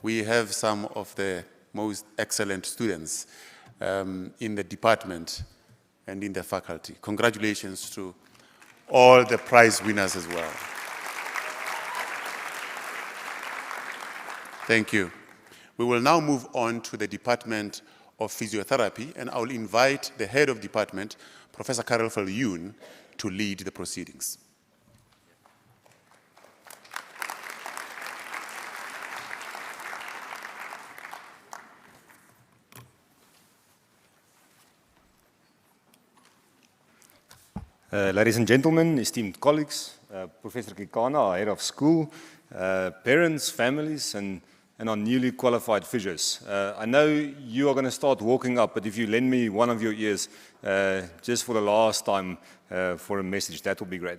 we have some of the most excellent students in the department and in the faculty. Congratulations to all the prize winners as well. Thank you. We will now move on to the Department of Physiotherapy, and I will invite the head of department, Professor Karel Viljoen, to lead the proceedings. Ladies and gentlemen, esteemed colleagues, Professor Kikana, our head of school, parents, families, and our newly qualified physios. I know you are going to start walking up, but if you lend me one of your ears just for the last time for a message, that will be great.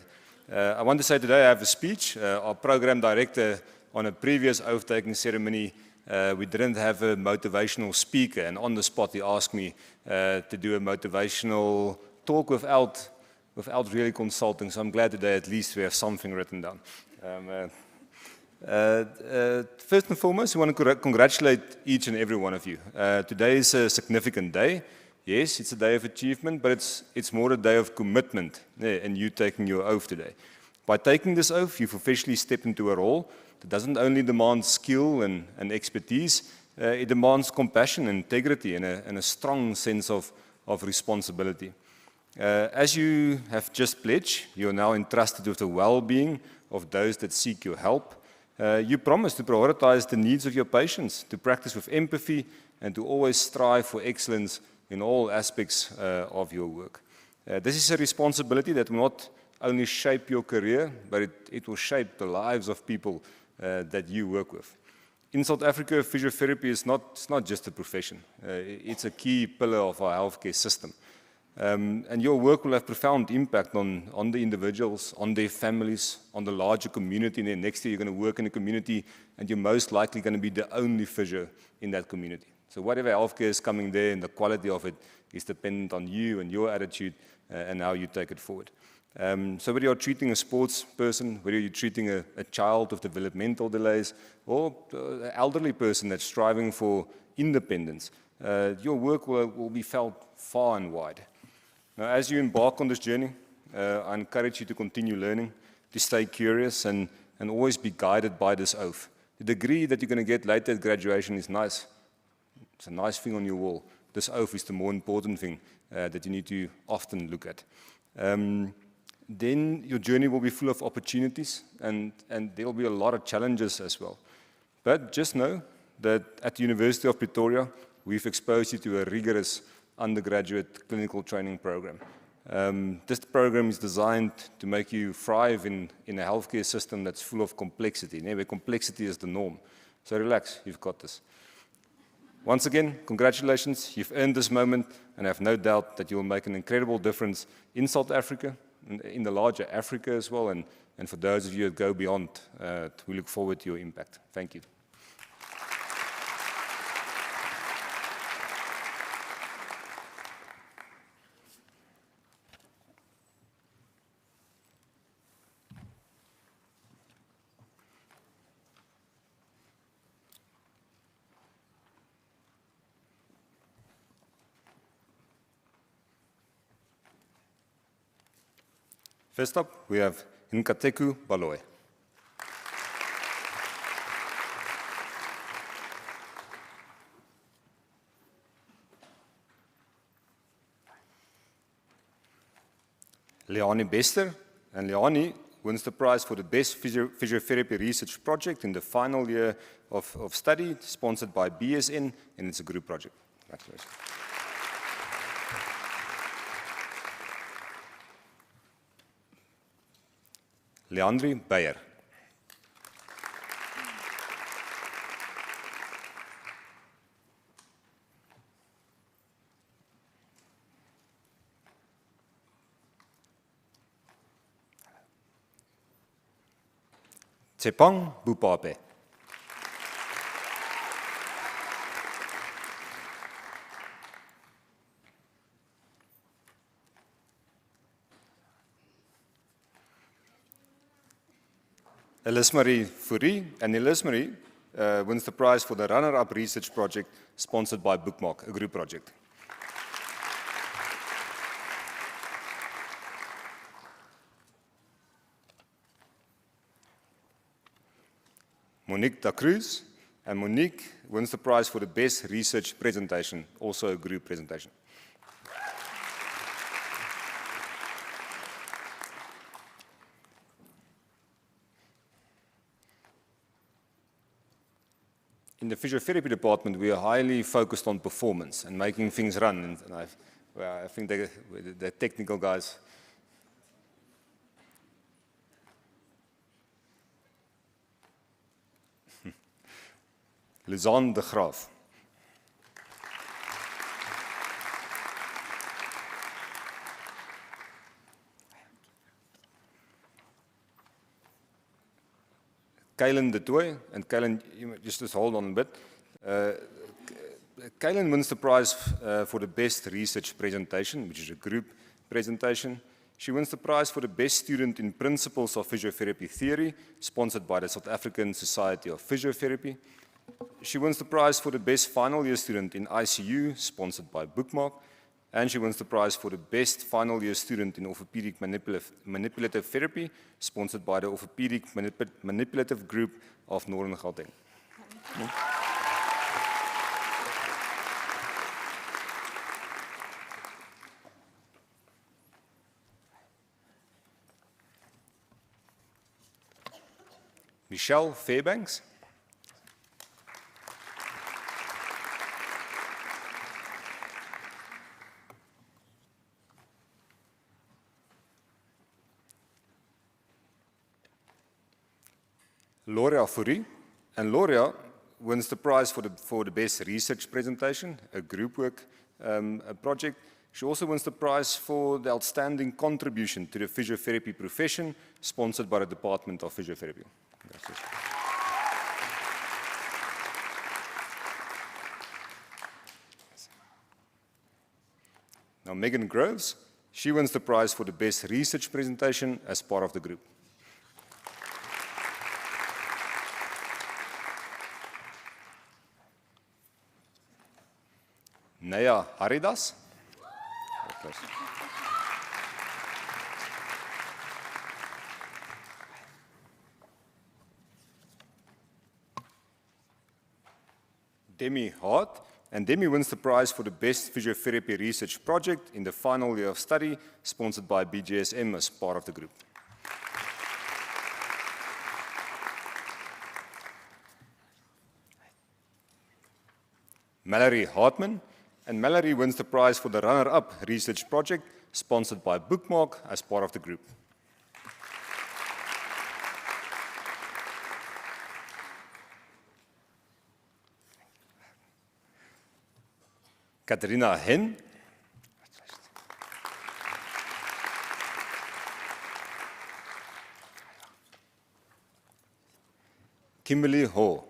I want to say today I have a speech. Our program director, on a previous oath-taking ceremony, we didn't have a motivational speaker, and on the spot he asked me to do a motivational talk without really consulting, so I'm glad today at least we have something written down. First and foremost, we want to congratulate each and every one of you. Today is a significant day. Yes, it's a day of achievement, but it's more a day of commitment, and you taking your oath today. By taking this oath, you've officially stepped into a role that doesn't only demand skill and expertise, it demands compassion, integrity, and a strong sense of responsibility. As you have just pledged, you are now entrusted with the well-being of those that seek your help. You promise to prioritize the needs of your patients, to practice with empathy, and to always strive for excellence in all aspects of your work. This is a responsibility that will not only shape your career, but it will shape the lives of people that you work with. In South Africa, physiotherapy is not just a profession. It's a key pillar of our healthcare system. And your work will have profound impact on the individuals, on their families, on the larger community. And then next year you're going to work in a community and you're most likely going to be the only physio in that community. So whatever healthcare is coming there and the quality of it is dependent on you and your attitude and how you take it forward. So whether you're treating a sports person, whether you're treating a child with developmental delays, or an elderly person that's striving for independence, your work will be felt far and wide. Now, as you embark on this journey, I encourage you to continue learning, to stay curious, and always be guided by this oath. The degree that you're going to get later at graduation is nice. It's a nice thing on your wall. This oath is the more important thing that you need to often look at. Then your journey will be full of opportunities, and there will be a lot of challenges as well. But just know that at the University of Pretoria, we've exposed you to a rigorous undergraduate clinical training program. This program is designed to make you thrive in a healthcare system that's full of complexity, where complexity is the norm. So relax, you've got this. Once again, congratulations, you've earned this moment, and I have no doubt that you will make an incredible difference in South Africa, in the larger Africa as well, and for those of you that go beyond, we look forward to your impact. Thank you. First up, we have Nkateku Baloy. Leonie Bester, and Leonie wins the prize for the best physiotherapy research project in the final year of study, sponsored by BSN, and it's a group project. Congratulations. Leandri Beyer. Tsepang Bupape. Elismarie Fourie, and Elismarie wins the prize for the runner-up research project sponsored by Bookmark, a group project. Monique Da Cruz, and Monique wins the prize for the best research presentation, also a group presentation. In the physiotherapy department, we are highly focused on performance and making things run. And I think the technical guys. Luzanne de Graaf. Kylan de Tooy, and Kylan, just hold on a bit. Kylan wins the prize for the best research presentation, which is a group presentation. She wins the prize for the best student in Principles of Physiotherapy Theory, sponsored by the South African Society of Physiotherapy. She wins the prize for the best final year student in ICU, sponsored by Bookmark. And she wins the prize for the best final year student in orthopedic manipulative therapy, sponsored by the Orthopedic Manipulative Group of Northern Gauteng. Michelle Fairbanks. Loria Fourie, and Loria wins the prize for the best research presentation, a group work project. She also wins the prize for the outstanding contribution to the physiotherapy profession, sponsored by the Department of Physiotherapy. Congratulations. Now, Megan Groves, she wins the prize for the best research presentation as part of the group. Naya Haridas. Demi Hart, and Demi wins the prize for the best physiotherapy research project in the final year of study, sponsored by BGSM as part of the group. Mallory Hartman, and Mallory wins the prize for the runner-up research project, sponsored by Bookmark as part of the group. Katarina Hen. Kimberly Ho.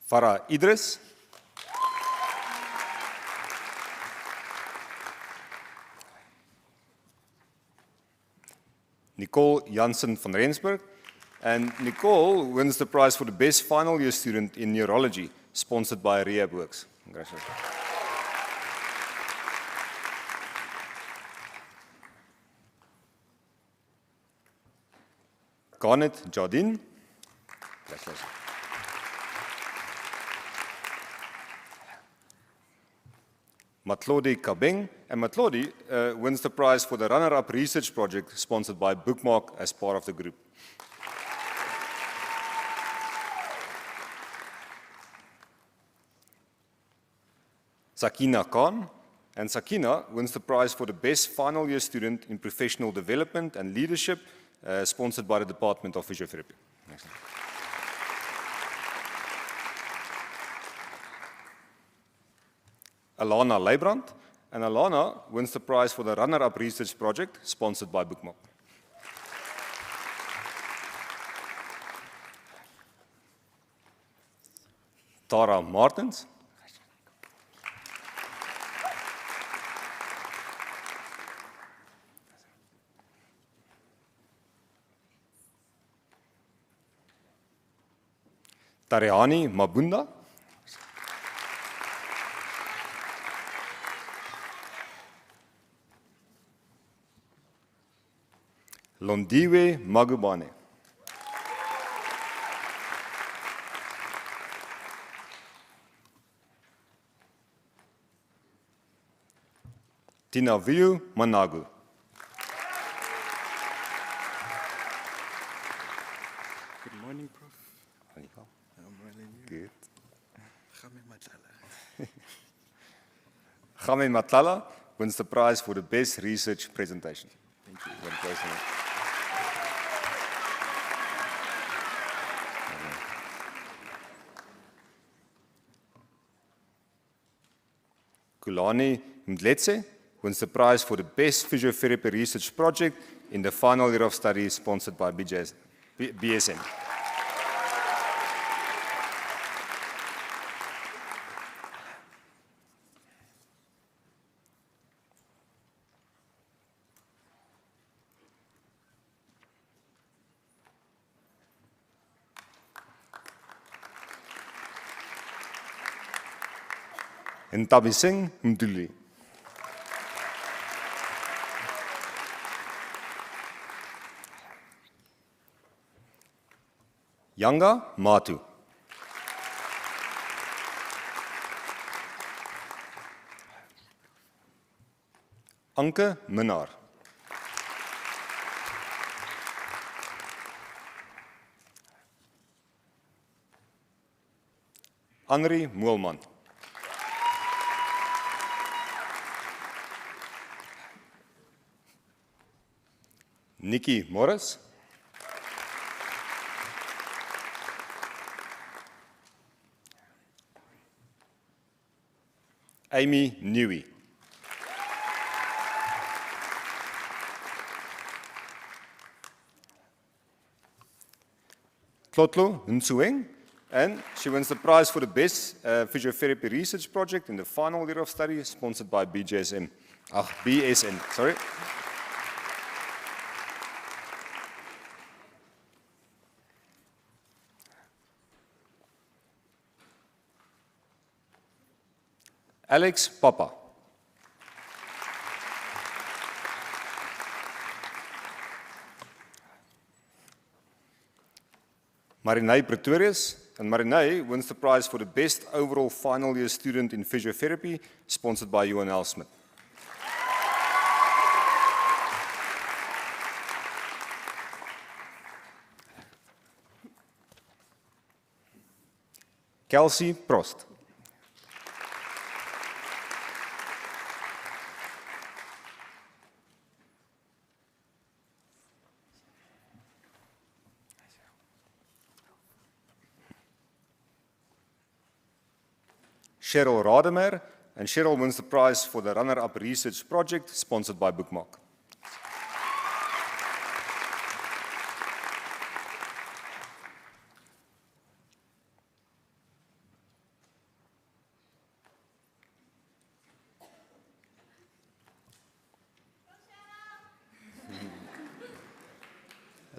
Farah Idris. Nicole Jansen van Rensburg. And Nicole wins the prize for the best final year student in neurology, sponsored by Rehab Works. Congratulations. Garnet Jardine. Congratulations. Matlodi Kabeng, and Matlodi wins the prize for the runner-up research project sponsored by Bookmark as part of the group. Sakina Khan, and Sakina wins the prize for the best final year student in professional development and leadership, sponsored by the Department of Physiotherapy. Next. Alana Leibrand, and Alana wins the prize for the runner-up research project, sponsored by Bookmark. Tara Martens. Tariani Mabunda. Londiwe Magubane. Tinaviu Managu. Good morning, Prof. I'm really good. Game Matala wins the prize for the best research presentation. Thank you. Kulani Mdletse wins the prize for the best physiotherapy research project in the final year of study, sponsored by BSM. Ntabi Singh Mduli. Yanga Matu. Anke Minnar. Henri Moelman. Nikki Morris. Amy Newey. Tlotlo Ntsueng, and she wins the prize for the best physiotherapy research project in the final year of study, sponsored by BSN. Sorry. Alex Papa. Marinay Pretorius, and Marinay wins the prize for the best overall final year student in physiotherapy, sponsored by UNL Smith. Kelsey Prost. Cheryl Rademer, and Cheryl wins the prize for the runner-up research project, sponsored by Bookmark.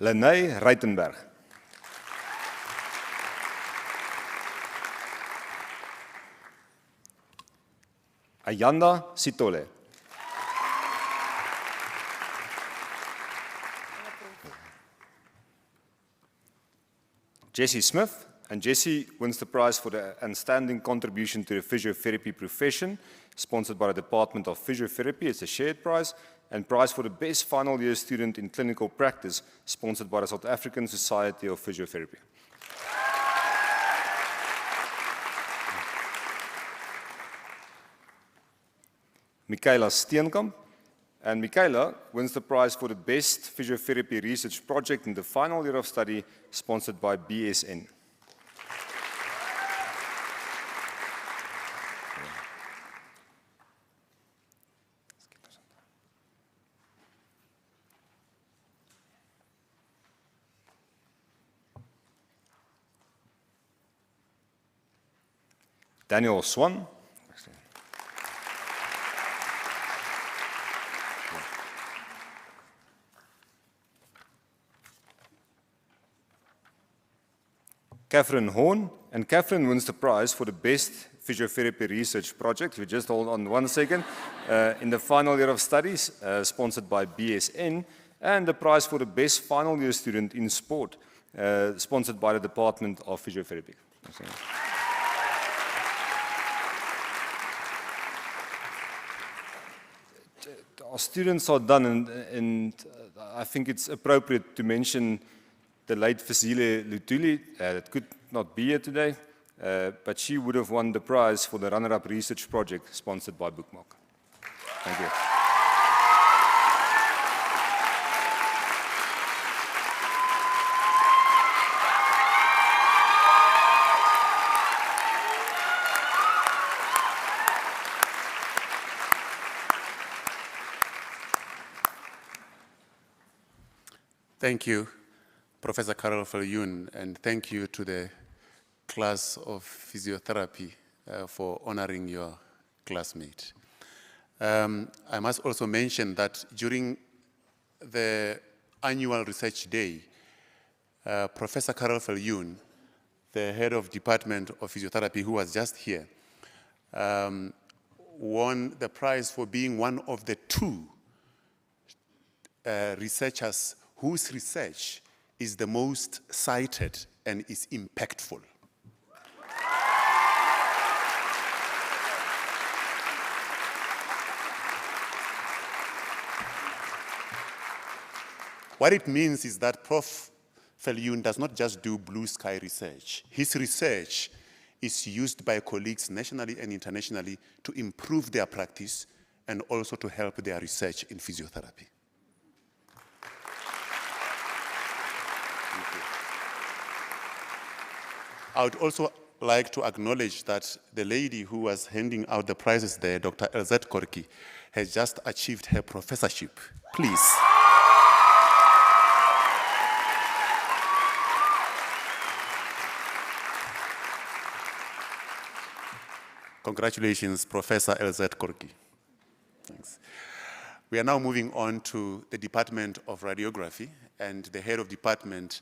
Lenay Reitenberg. Ayanda Sitole. Jessie Smith, and Jessie wins the prize for the outstanding contribution to the physiotherapy profession, sponsored by the Department of Physiotherapy. It's a shared prize, and prize for the best final year student in clinical practice, sponsored by the South African Society of Physiotherapy. Michaela Steenkamp, and Michaela wins the prize for the best physiotherapy research project in the final year of study, sponsored by BSN. Daniel Swan. Catherine Horn, and Catherine wins the prize for the best physiotherapy research project. We just hold on 1 second. In the final year of studies, sponsored by BSN, and the prize for the best final year student in sport, sponsored by the Department of Physiotherapy. Our students are done, and I think it's appropriate to mention the late Vasile Lutuli, that could not be here today, but she would have won the prize for the runner-up research project sponsored by Bookmark. Thank you. Thank you, Professor Carol Viljoen, and thank you to the class of physiotherapy for honoring your classmate. I must also mention that during the annual research day, Professor Carol Viljoen, the head of Department of Physiotherapy, who was just here, won the prize for being one of the 2 researchers whose research is the most cited and is impactful. What it means is that Prof. Viljoen does not just do blue sky research. His research is used by colleagues nationally and internationally to improve their practice and also to help their research in physiotherapy. I would also like to acknowledge that the lady who was handing out the prizes there, Dr. LZ Korki, has just achieved her professorship. Please. Congratulations, Professor LZ Korki. Thanks. We are now moving on to the Department of Radiography, and the head of department,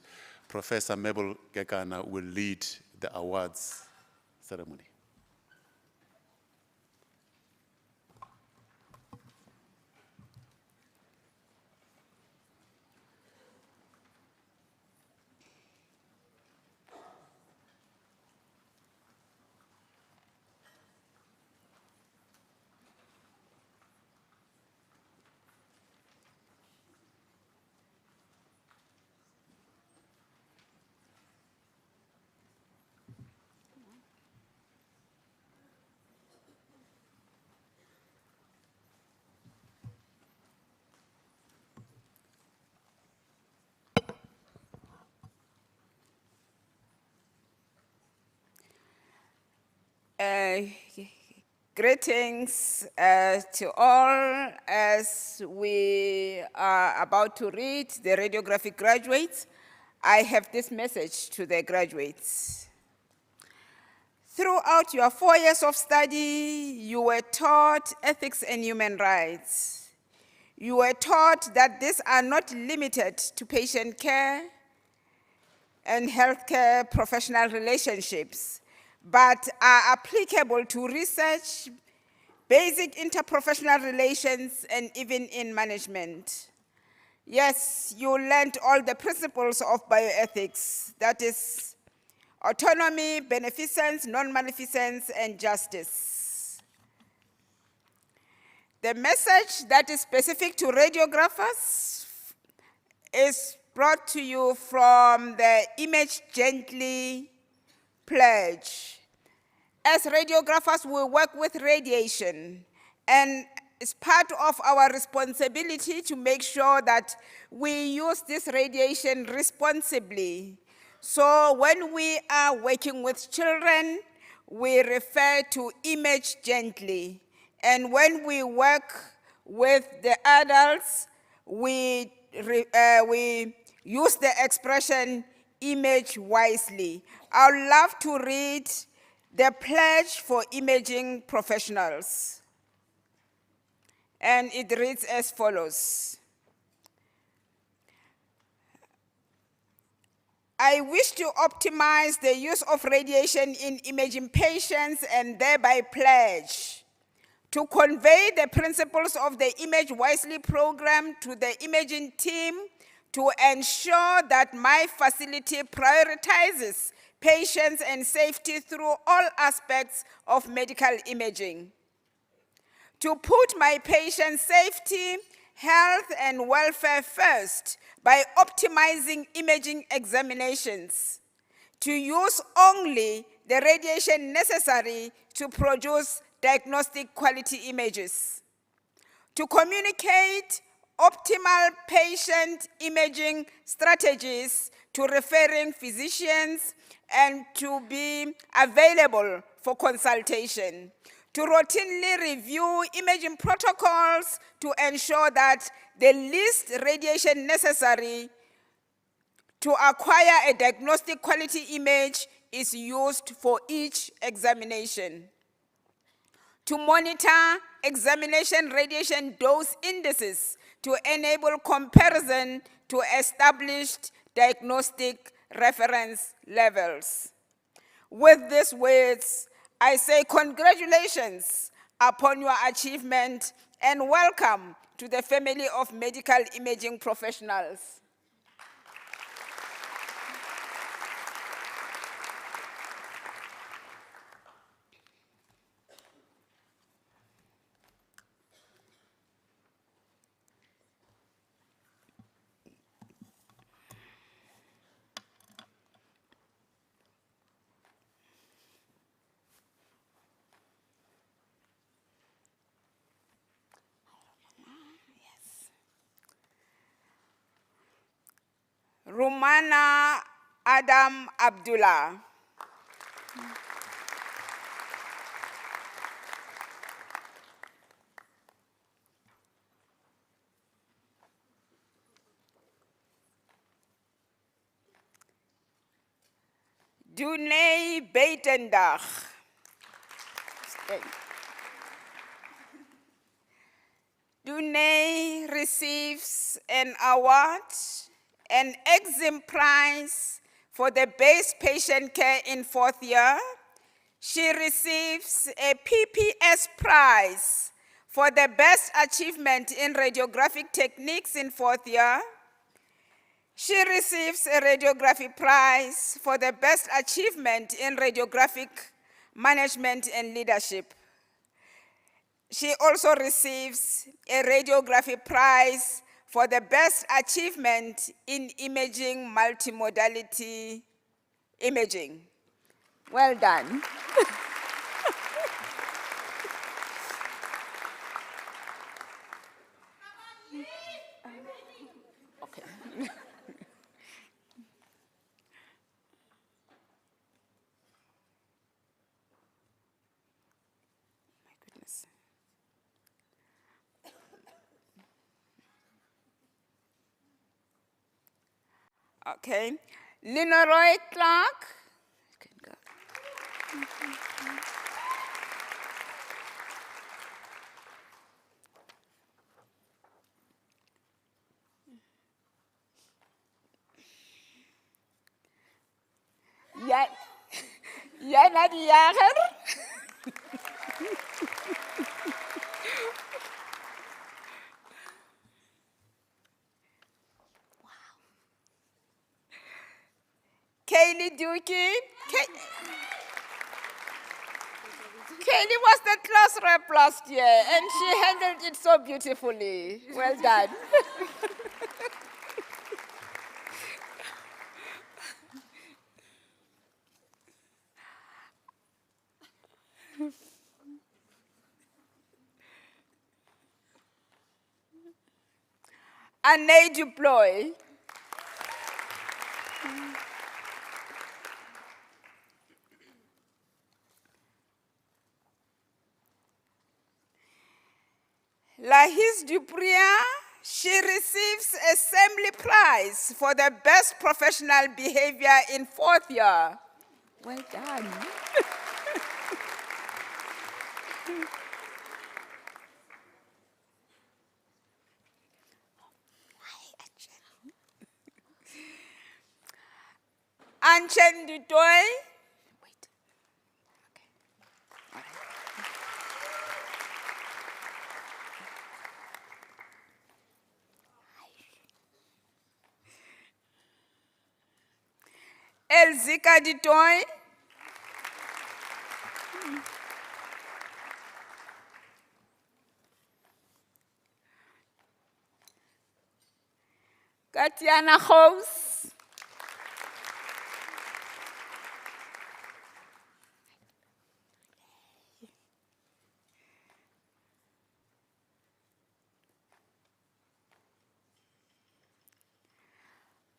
Professor Mabel Gekana, will lead the awards ceremony. Greetings to all as we are about to read the radiography graduates. I have this message to the graduates. Throughout your 4 years of study, you were taught ethics and human rights. You were taught that these are not limited to patient care and healthcare professional relationships, but are applicable to research, basic interprofessional relations, and even in management. Yes, you learned all the principles of bioethics, that is autonomy, beneficence, non-maleficence, and justice. The message that is specific to radiographers is brought to you from the Image Gently pledge. As radiographers, we work with radiation, and it's part of our responsibility to make sure that we use this radiation responsibly. So when we are working with children, we refer to Image Gently. And when we work with the adults, we use the expression image wisely. I would love to read the pledge for imaging professionals. And it reads as follows. I wish to optimize the use of radiation in imaging patients and thereby pledge to convey the principles of the Image Wisely program to the imaging team to ensure that my facility prioritizes patients and safety through all aspects of medical imaging. To put my patient's safety, health, and welfare first by optimizing imaging examinations. To use only the radiation necessary to produce diagnostic quality images. To communicate optimal patient imaging strategies to referring physicians and to be available for consultation. To routinely review imaging protocols to ensure that the least radiation necessary to acquire a diagnostic quality image is used for each examination. To monitor examination radiation dose indices to enable comparison to established diagnostic reference levels. With these words, I say congratulations upon your achievement and welcome to the family of medical imaging professionals. Rumana Adam Abdullah. Dunay Beitendag. Dunay receives an award, an EXIM prize for the best patient care in 4th year. She receives a PPS prize for the best achievement in radiographic techniques in 4th year. She receives a radiography prize for the best achievement in radiographic management and leadership. She also receives a radiography prize for the best achievement in imaging multimodality imaging. Well done. Okay. My goodness. Okay. Leroy Clark. You can go. Jij naar de jager? Kaylee Dookie. Kaylee was the class rep last year, and she handled it so beautifully. Well done. Anne Duploy. Lahis Dupria, she receives Assembly Prize for the best professional behavior in 4th year. Well done. Anchen Dutoy. Wait. Okay. All right. Elzika Dutoy. Katiana House.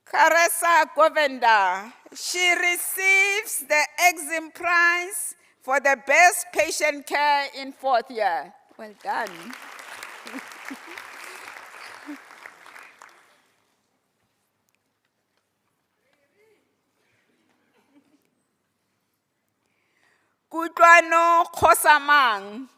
Caressa Govenda, she receives the EXIM prize for the best patient care in 4th year. Well done. Kutlwano Khosamang.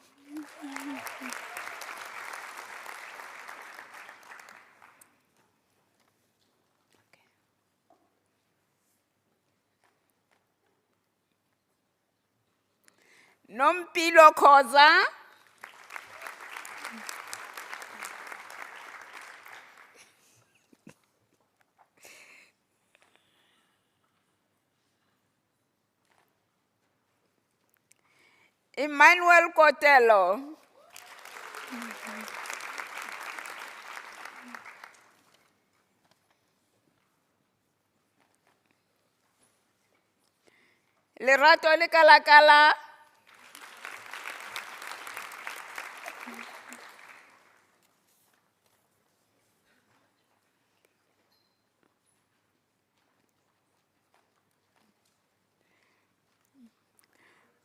Nompilo Khoza. Emmanuel Cotello. Lerato Lekalakala.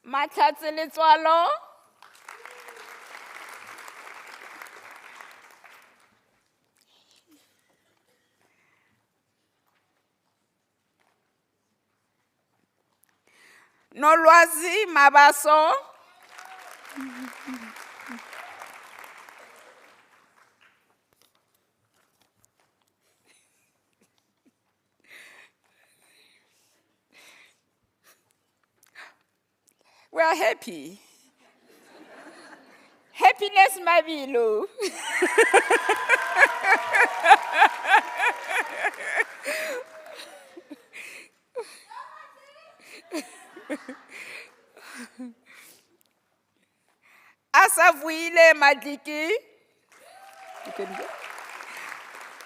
Matlhatsi Letswalo. Nolwazi Mabaso. We are happy. Happiness Mabilo. Asavuile Madliki. You can go.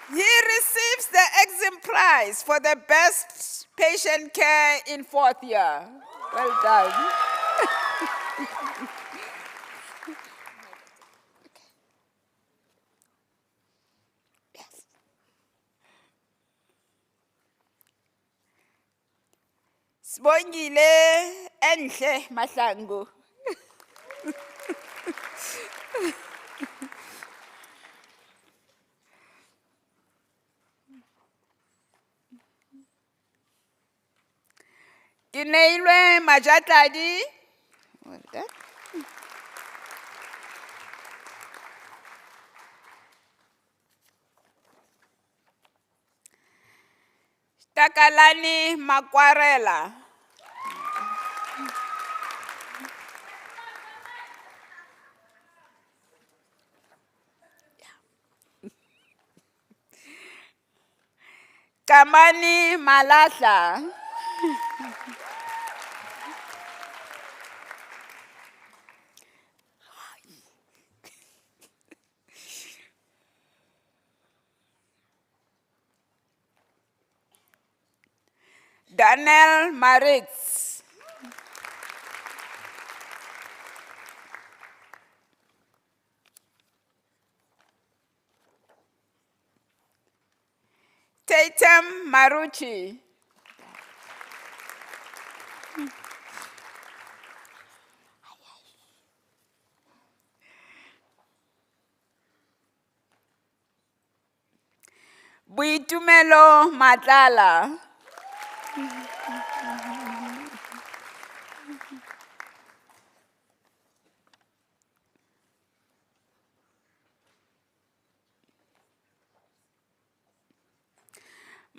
He receives the Exim Prize for the best patient care in 4th year. Well done. Sibongile Enhle Mahlangu. Kineilwe Majatladi. Well done. Takalani Makwarela. Kamani Malahla. Daniel Maritz. Tatum Maruchi. Buitumelo Matlala.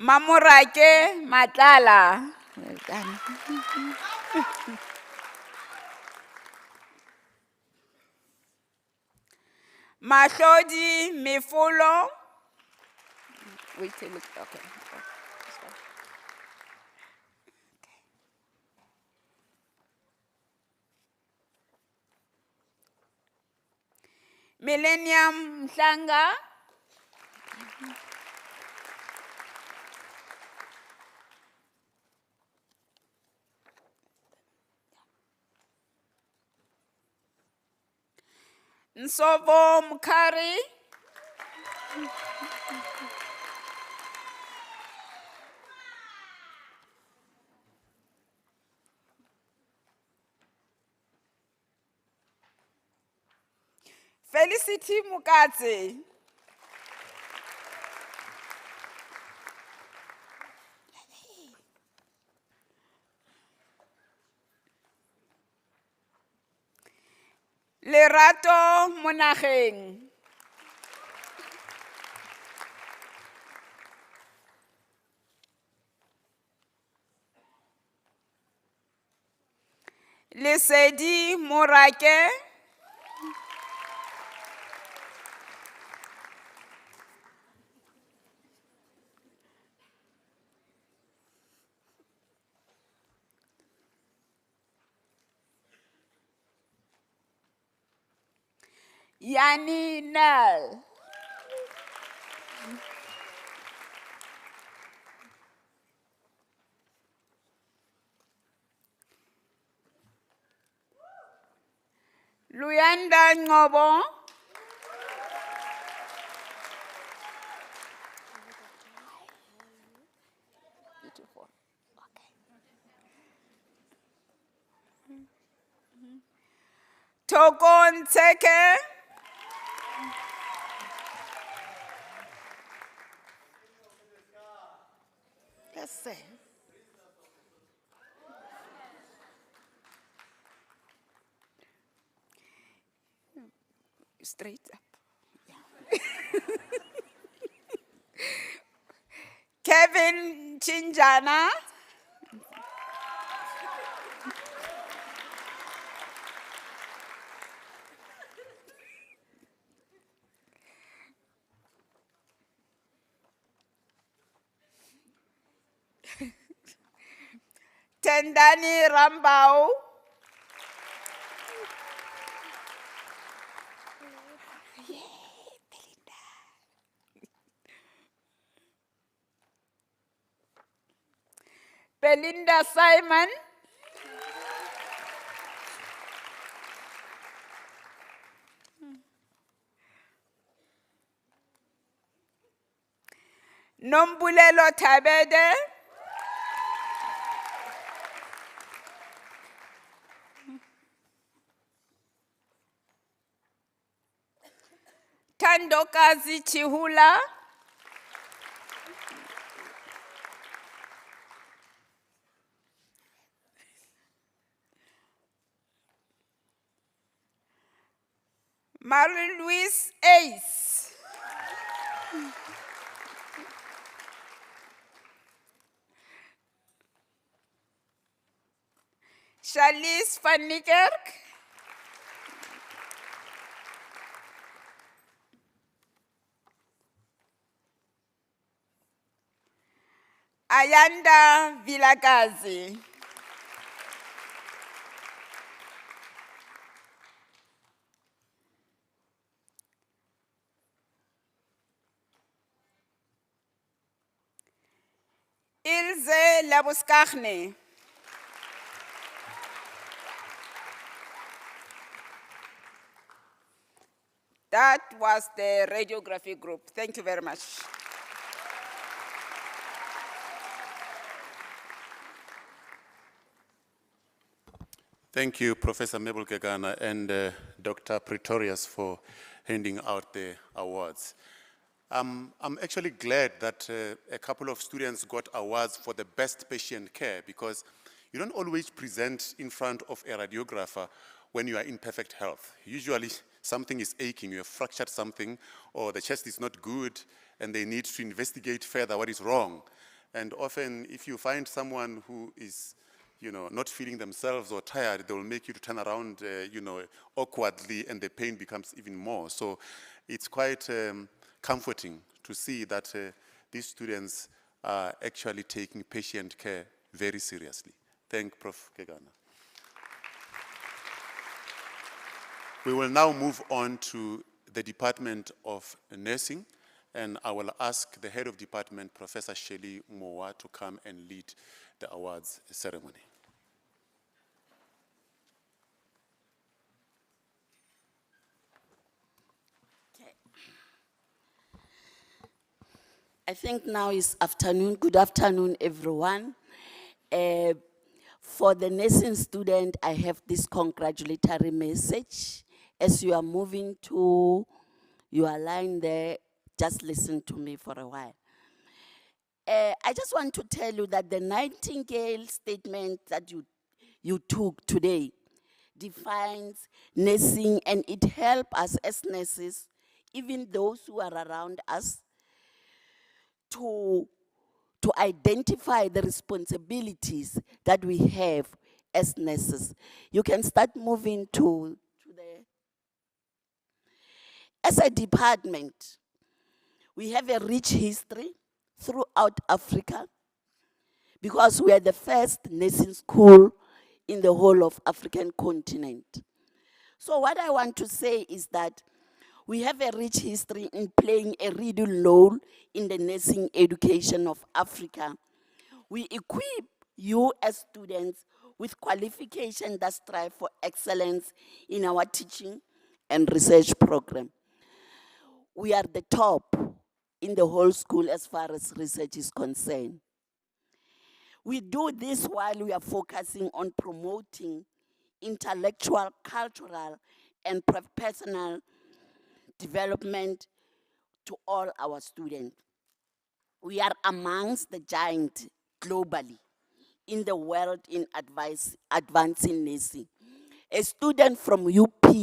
Mamurake Matlala. Well done. Mahlodi Mifulo. Wait till it, okay. Millennium Mhlanga. Nsovo Mkari. Felicity Mukadzi. Lerato Monageng. Lesedi Morake. Yani Nel. Luyanda Ngobo. Beautiful. Okay. Tokon Teke. Let's see. straight up. Yeah. Kevin Chinjana. Tendani Rambau. Belinda Simon. Nombulelo Tabede. Tandokazi Chihula. Marie-Louise Ace. Charlize van Niekerk. Ayanda Vilakazi. Ilse Labuskachne. That was the radiography group. Thank you very much. Thank you, Professor Mabel Kegana and Dr. Pretorius for handing out the awards. I'm actually glad that a couple of students got awards for the best patient care, because you don't always present in front of a radiographer when you are in perfect health. Usually something is aching, you have fractured something, or the chest is not good, and they need to investigate further what is wrong. And often if you find someone who is not feeling themselves or tired, they will make you to turn around, awkwardly, and the pain becomes even more. So it's quite comforting to see that these students are actually taking patient care very seriously. Thank Prof. Kegana. We will now move on to the Department of Nursing, and I will ask the head of department, Professor Shelley Mowa, to come and lead the awards ceremony. Okay. I think now is afternoon. Good afternoon, everyone. For the nursing student, I have this congratulatory message. As you are moving to your line there, just listen to me for a while. I just want to tell you that the Nightingale statement that you took today defines nursing, and it helps us as nurses, even those who are around us, to identify the responsibilities that we have as nurses. You can start moving to the... As a department, we have a rich history throughout Africa, because we are the first nursing school in the whole of African continent. So what I want to say is that we have a rich history in playing a real role in the nursing education of Africa. We equip you as students with qualifications that strive for excellence in our teaching and research program. We are the top in the whole school as far as research is concerned. We do this while we are focusing on promoting intellectual, cultural, and personal development to all our students. We are amongst the giants globally in the world in advancing nursing. A student from UP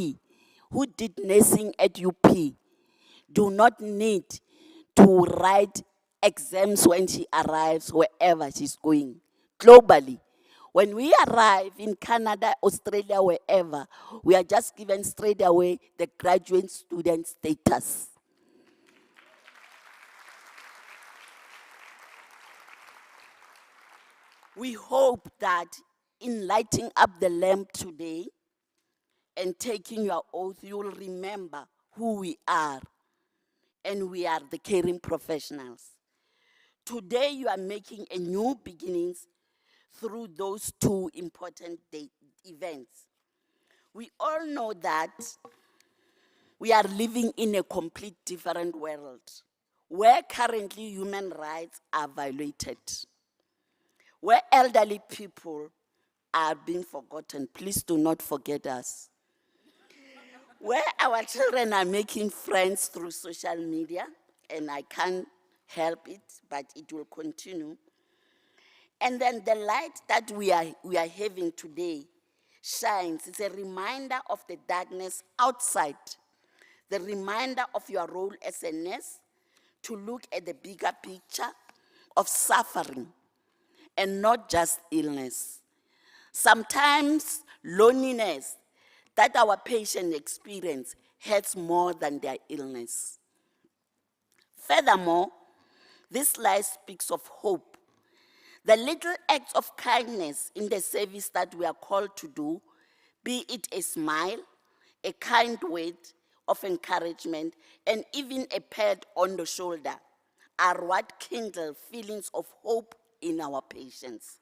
who did nursing at UP do not need to write exams when she arrives wherever she's going. Globally, when we arrive in Canada, Australia, wherever, we are just given straight away the graduate student status. We hope that in lighting up the lamp today and taking your oath, you will remember who we are, and we are the caring professionals. Today, you are making a new beginnings through those two important events. We all know that we are living in a complete different world where currently human rights are violated, where elderly people are being forgotten. Please do not forget us. Where our children are making friends through social media, and I can't help it, but it will continue. And then the light that we are having today shines. It's a reminder of the darkness outside, the reminder of your role as a nurse to look at the bigger picture of suffering and not just illness. Sometimes loneliness that our patients experience hurts more than their illness. Furthermore, this light speaks of hope. The little acts of kindness in the service that we are called to do, be it a smile, a kind word of encouragement, and even a pat on the shoulder, are what kindle feelings of hope in our patients.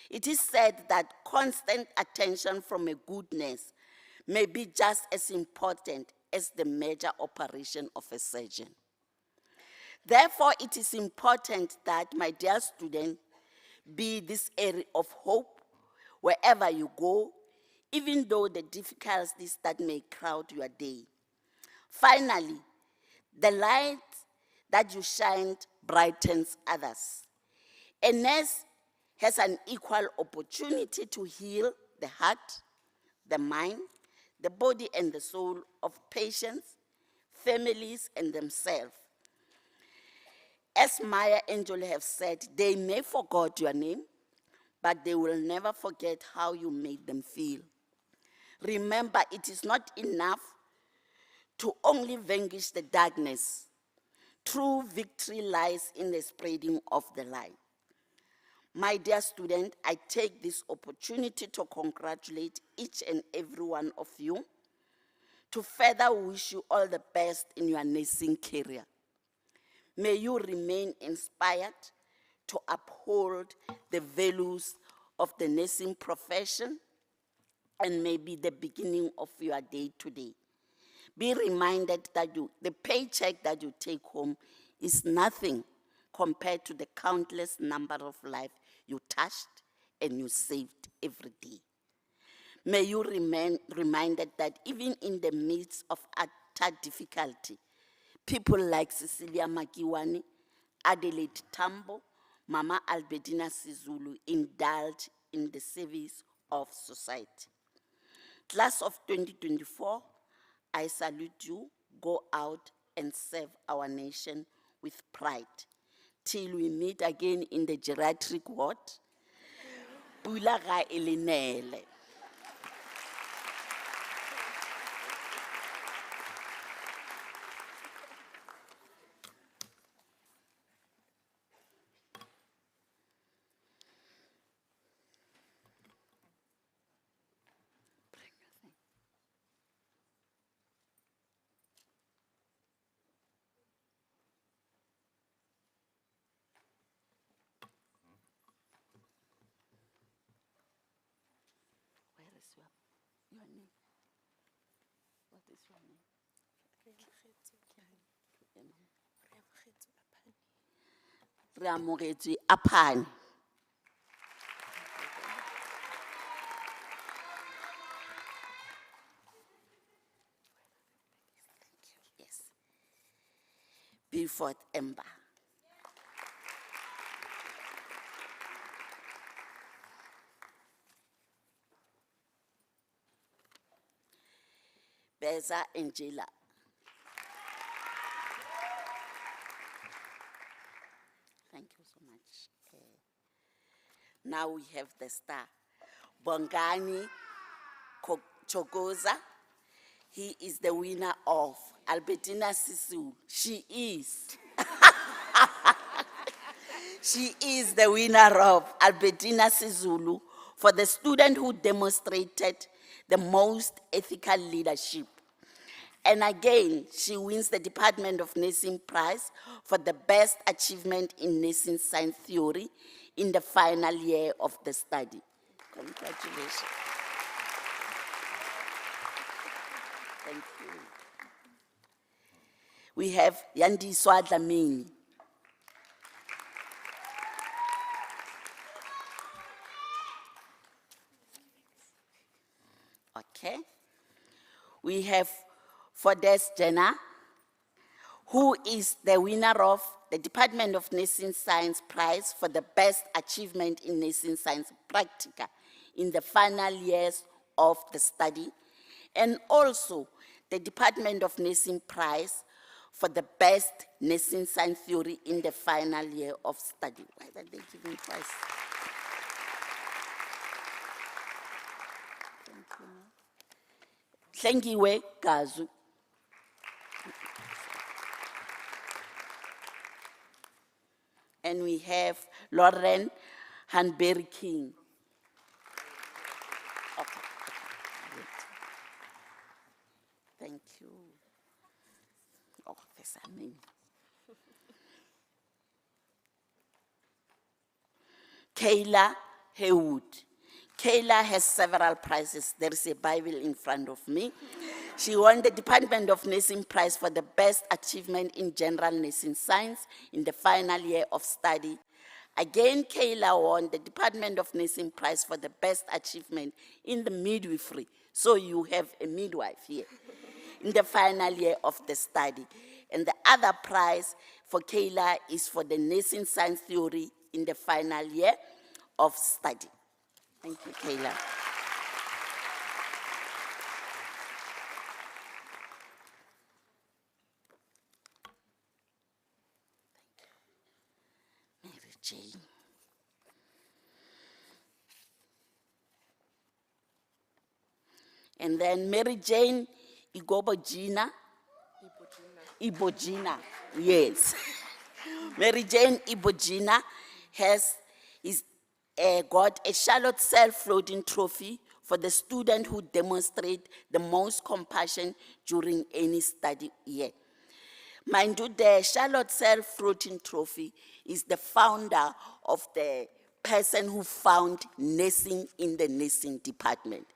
It is said that constant attention from a good nurse may be just as important as the major operation of a surgeon. Therefore, it is important that, my dear student, be this area of hope wherever you go, even though the difficulties that may crowd your day. Finally, the light that you shine brightens others. A nurse has an equal opportunity to heal the heart, the mind, the body, and the soul of patients, families, and themselves. As Maya Angelou have said, they may forget your name, but they will never forget how you made them feel. Remember, it is not enough to only vanquish the darkness. True victory lies in the spreading of the light. My dear student, I take this opportunity to congratulate each and every one of you, to further wish you all the best in your nursing career. May you remain inspired to uphold the values of the nursing profession, and may be the beginning of your day today. Be reminded that the paycheck that you take home is nothing compared to the countless number of lives you touched and you saved every day. May you remain reminded that even in the midst of utter difficulty, people like Cecilia Makiwane, Adelaide Tambo, Mama Albertina Sizulu indulge in the service of society. Class of 2024, I salute you. Go out and serve our nation with pride. Till we meet again in the geriatric ward. Pula ga elinele. Your name? What is your name? Reamogetsi Aphane. Yes. Beaufort Ember. Beza Angela. Thank you so much. Now we have the star, Bongani Chogoza. He is the winner of Albertina Sisu. She is. She is the winner of Albertina Sizulu for the student who demonstrated the most ethical leadership. And again, she wins the Department of Nursing Prize for the best achievement in nursing science theory in the final year of the study. Congratulations. Thank you. We have Yandi Swadlamini. Okay. We have Fordes Jenna, who is the winner of the Department of Nursing Science Prize for the best achievement in nursing science practica in the final years of the study, and also the Department of Nursing Prize for the best nursing science theory in the final year of study. Why are they giving twice? Thank you, Gazu. And we have Lauren Hanberry King. Okay. Thank you. Oh, there's a name. Kayla Haywood. Kayla has several prizes. There is a Bible in front of me. She won the Department of Nursing Prize for the best achievement in general nursing science in the final year of study. Again, Kayla won the Department of Nursing Prize for the best achievement in the midwifery. So you have a midwife here in the final year of the study. And the other prize for Kayla is for the nursing science theory in the final year of study. Thank you, Kayla. Mary Jane. And then Mary Jane Ibojina, yes. Mary Jane Ibojina got a Charlotte Cell floating trophy for the student who demonstrated the most compassion during any study year. Mind you, the Charlotte Cell floating trophy is the founder of the person who found nursing in the nursing department.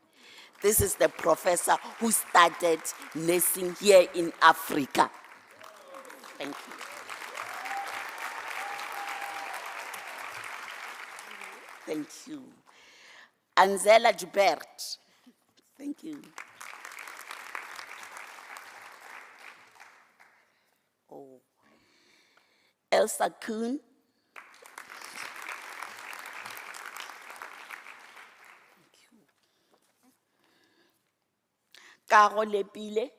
This is the professor who started nursing here in Africa. Thank you. Thank you. Anzela Joubert. Thank you. Oh. Elsa Kuhn. Thank you. Caro Lepile.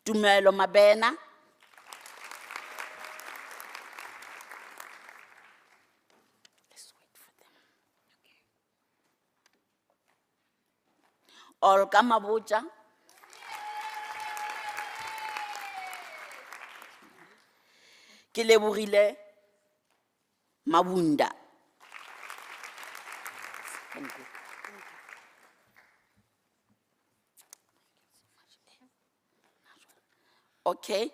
Tumelo Mabena. Olga Mabuja. Ke lebohile Mabunda. Thank you. Okay.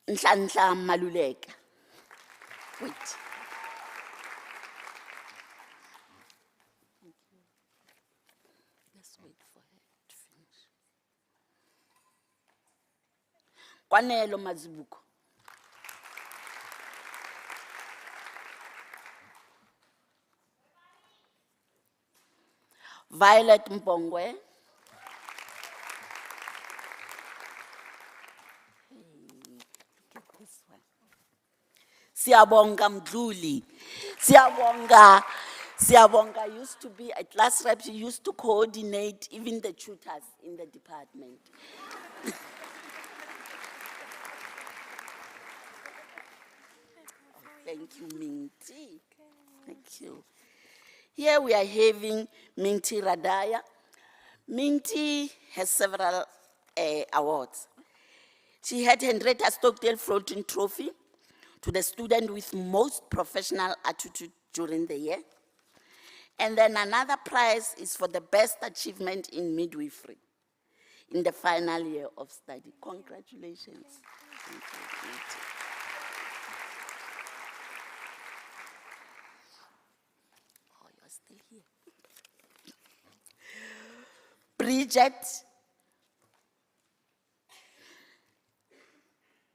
Nhlanhla Maluleka. Wait. Let's wait for her to finish. Kwanelo Mazibuko. Violet Mpongwe. Look at this one. Siyabonga Mdluli. Siabonga used to be a class rep, she used to coordinate even the tutors in the department. Thank you, Minty. Thank you. Here we are having Minty Radaya. Minty has several awards. She had Henrietta Stockdale Floating Trophy to the student with most professional attitude during the year. And then another prize is for the best achievement in midwifery in the final year of study. Congratulations. Thank you, Minty. Oh, you're still here. Bridget. Thank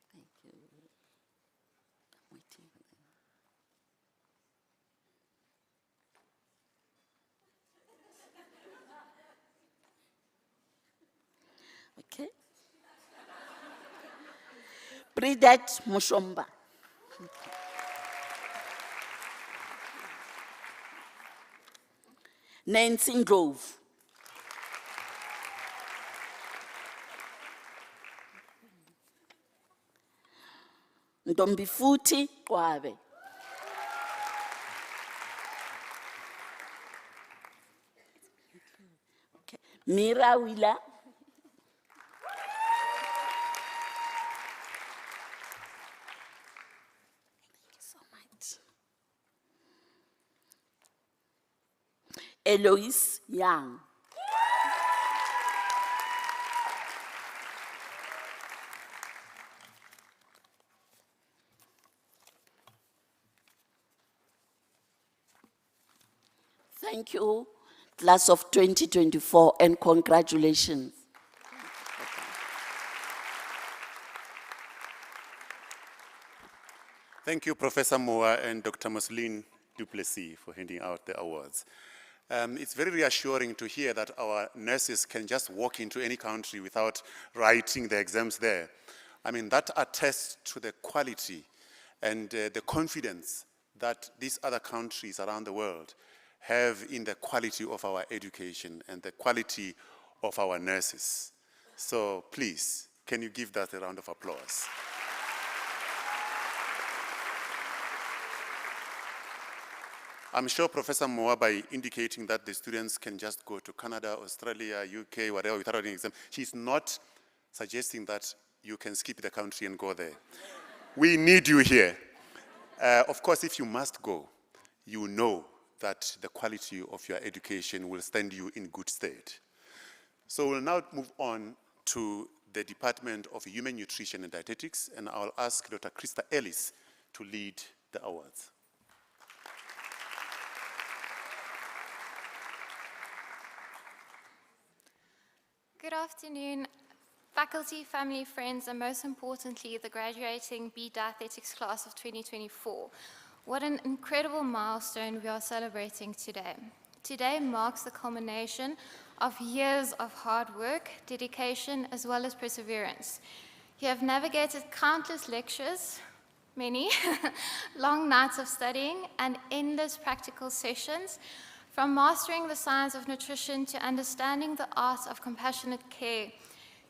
you. I'm waiting. Okay. Bridget Mushomba. Nancy Grove. Ntombifuthi Kwabe. Okay. Mira Wila. Thank you so much. Eloise Young. Thank you, class of 2024, and congratulations. Thank you, Professor Moa and Dr. Moslin Duplessis for handing out the awards. It's very reassuring to hear that our nurses can just walk into any country without writing the exams there. I mean, that attests to the quality and the confidence that these other countries around the world have in the quality of our education and the quality of our nurses. So please, can you give that a round of applause? I'm sure Professor Moa, by indicating that the students can just go to Canada, Australia, UK, whatever, without an exam, she's not suggesting that you can skip the country and go there. We need you here. Of course, if you must go, you know that the quality of your education will stand you in good stead. So we'll now move on to the Department of Human Nutrition and Dietetics, and I'll ask Dr. Krista Ellis to lead the awards. Good afternoon, faculty, family, friends, and most importantly, the graduating B Dietetics class of 2024. What an incredible milestone we are celebrating today. Today marks the culmination of years of hard work, dedication, as well as perseverance. You have navigated countless lectures, many, long nights of studying, and endless practical sessions. From mastering the science of nutrition to understanding the art of compassionate care,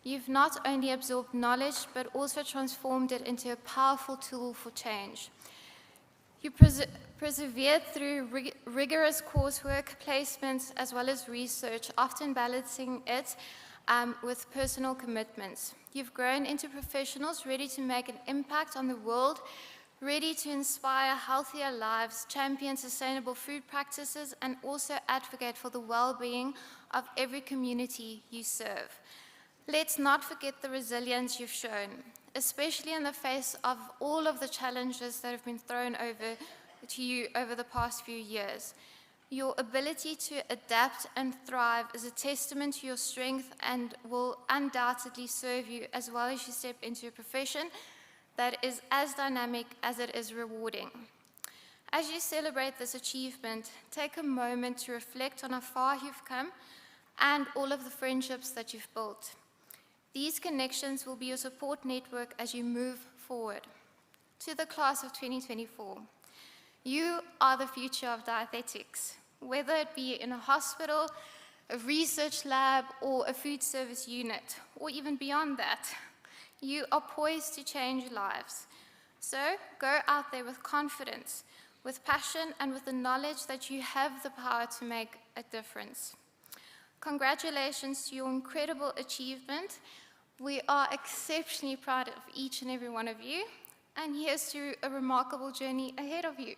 you've not only absorbed knowledge, but also transformed it into a powerful tool for change. You persevered through rigorous coursework, placements, as well as research, often balancing it with personal commitments. You've grown into professionals ready to make an impact on the world, ready to inspire healthier lives, champion sustainable food practices, and also advocate for the well-being of every community you serve. Let's not forget the resilience you've shown, especially in the face of all of the challenges that have been thrown over to you over the past few years. Your ability to adapt and thrive is a testament to your strength and will undoubtedly serve you as well as you step into a profession that is as dynamic as it is rewarding. As you celebrate this achievement, take a moment to reflect on how far you've come and all of the friendships that you've built. These connections will be your support network as you move forward. To the class of 2024, you are the future of dietetics. whether it be in a hospital, a research lab, or a food service unit, or even beyond that. You are poised to change lives. So go out there with confidence, with passion, and with the knowledge that you have the power to make a difference. Congratulations to your incredible achievement. We are exceptionally proud of each and every one of you, and here's to a remarkable journey ahead of you.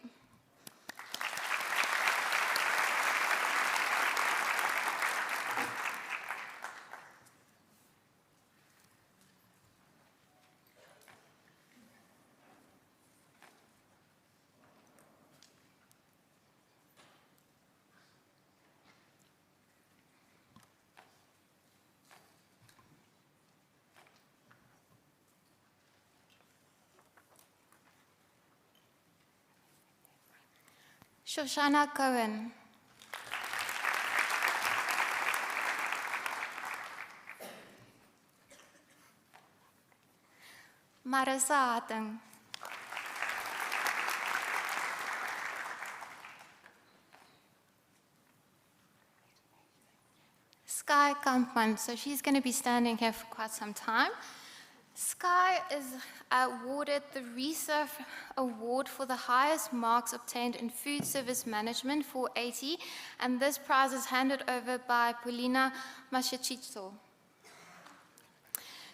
Shoshana Cohen. Marisa Hatting. Sky Kampman, so she's going to be standing here for quite some time. Sky is awarded the Reserve Award for the highest marks obtained in food service management for 80, and this prize is handed over by Polina Mashachito.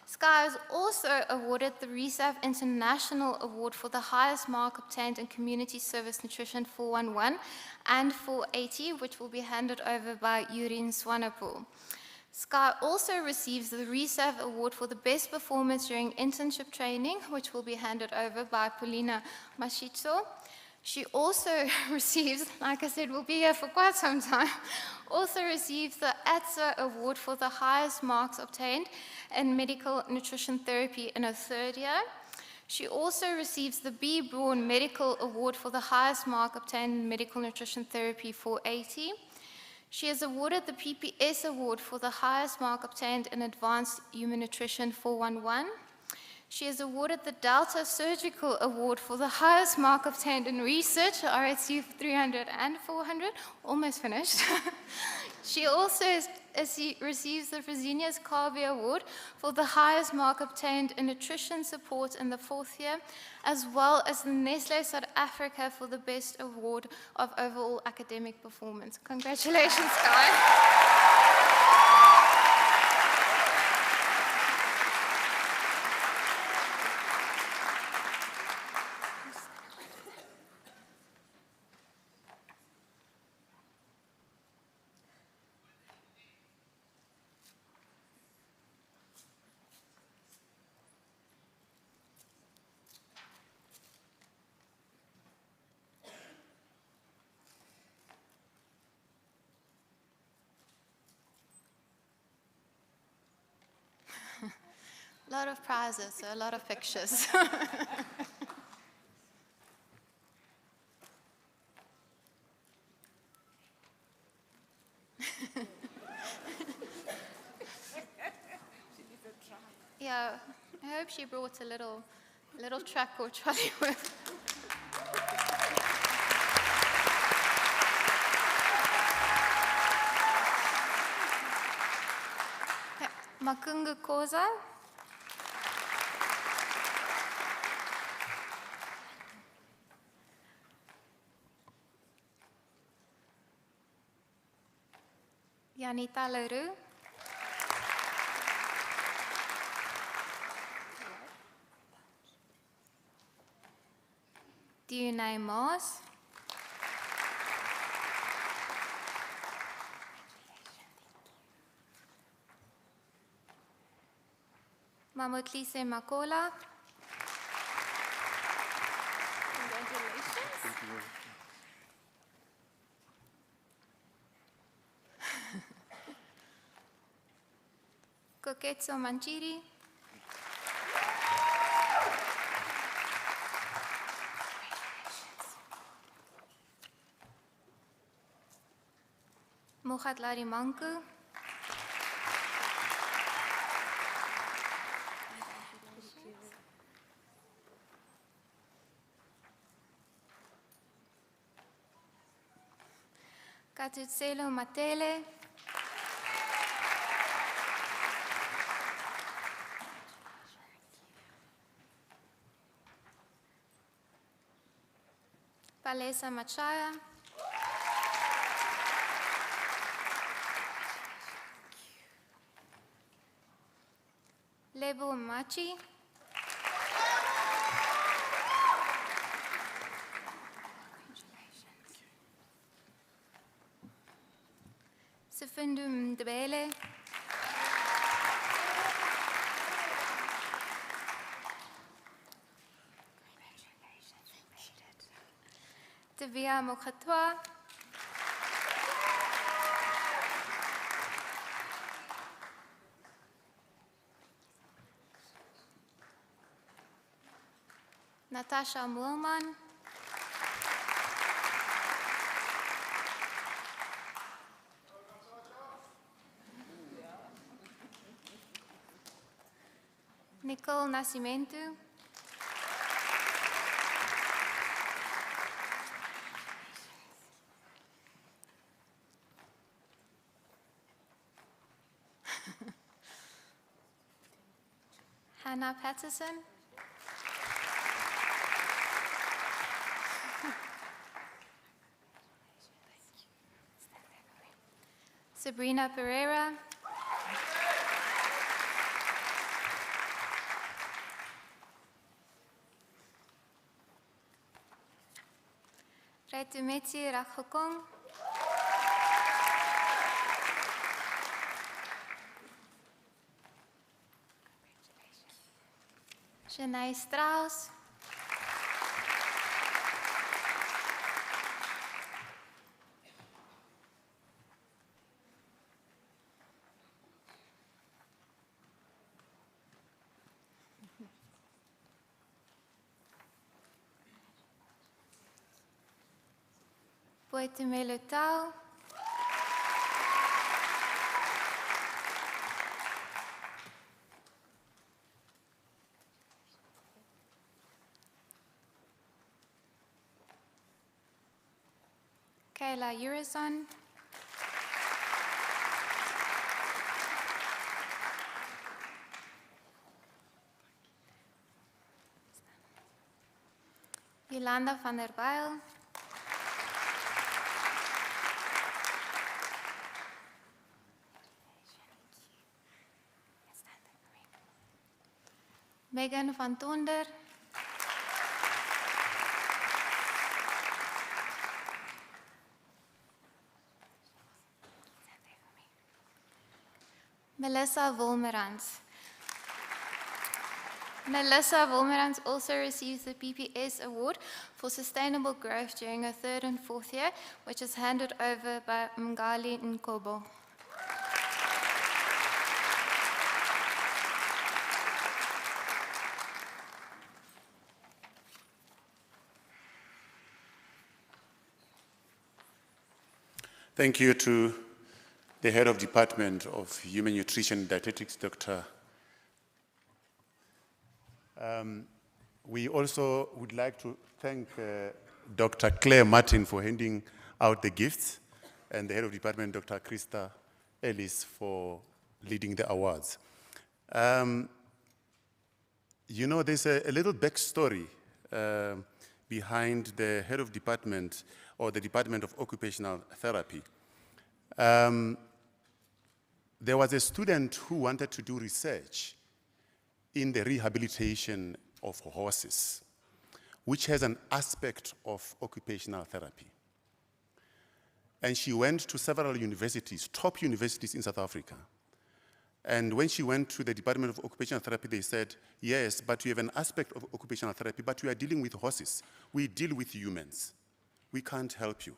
Sky is also awarded the Reserve International Award for the highest mark obtained in Community Service Nutrition 411 and 480, which will be handed over by Yurin Swanepoel. Sky also receives the Reserve Award for the best performance during internship training, which will be handed over by Polina Mashito. She also receives, like I said, will be here for quite some time, also receives the ATSA Award for the highest marks obtained in medical nutrition therapy in her third year. She also receives the B. Braun Medical Award for the highest mark obtained in medical nutrition therapy 480. She is awarded the PPS Award for the highest mark obtained in Advanced Human Nutrition 411. She is awarded the Delta Surgical Award for the highest mark obtained in research, RSU 300 and 400, almost finished. She also receives the Fresenius Kabi Award for the highest mark obtained in nutrition support in the fourth year, as well as the Nestle South Africa for the best award of overall academic performance. Congratulations, Sky. A lot of prizes, so a lot of pictures. Yeah, I hope she brought a little truck or trolley with. Makungu Koza. Janita Leroux. Dionay Moss. Mamotlise Makola. Congratulations. Thank you. Koketso Manchiri. Mohatlari Manku. Katutselo Matele. Palesa Machaya. Lebo Machi. Sifundu Mdebele. Tavia Mokhatwa. Natasha Moelman. Nicole Nascimento. Hannah Patterson. Sabrina Pereira. Retumeti Rakhokong. Shanae Strauss. Poetumelo Tau. Kayla Urison. Yolanda van der Bijl. Megan van Tonder. Melissa Wolmerans. Melissa Wolmerans also receives the PPS Award for Sustainable Growth during her 3rd and 4th year, which is handed over by Mgali Nkobo. Thank you to the head of Department of Human Nutrition and Dietetics, Dr. We also would like to thank Dr. Claire Martin for handing out the gifts, and the head of department, Dr. Krista Ellis, for leading the awards. You know, there's a little backstory behind the head of department, or the Department of Occupational Therapy. There was a student who wanted to do research in the rehabilitation of horses, which has an aspect of occupational therapy. And she went to several universities, top universities in South Africa. And when she went to the Department of Occupational Therapy, they said, yes, but we have an aspect of occupational therapy, but we are dealing with horses. We deal with humans. We can't help you.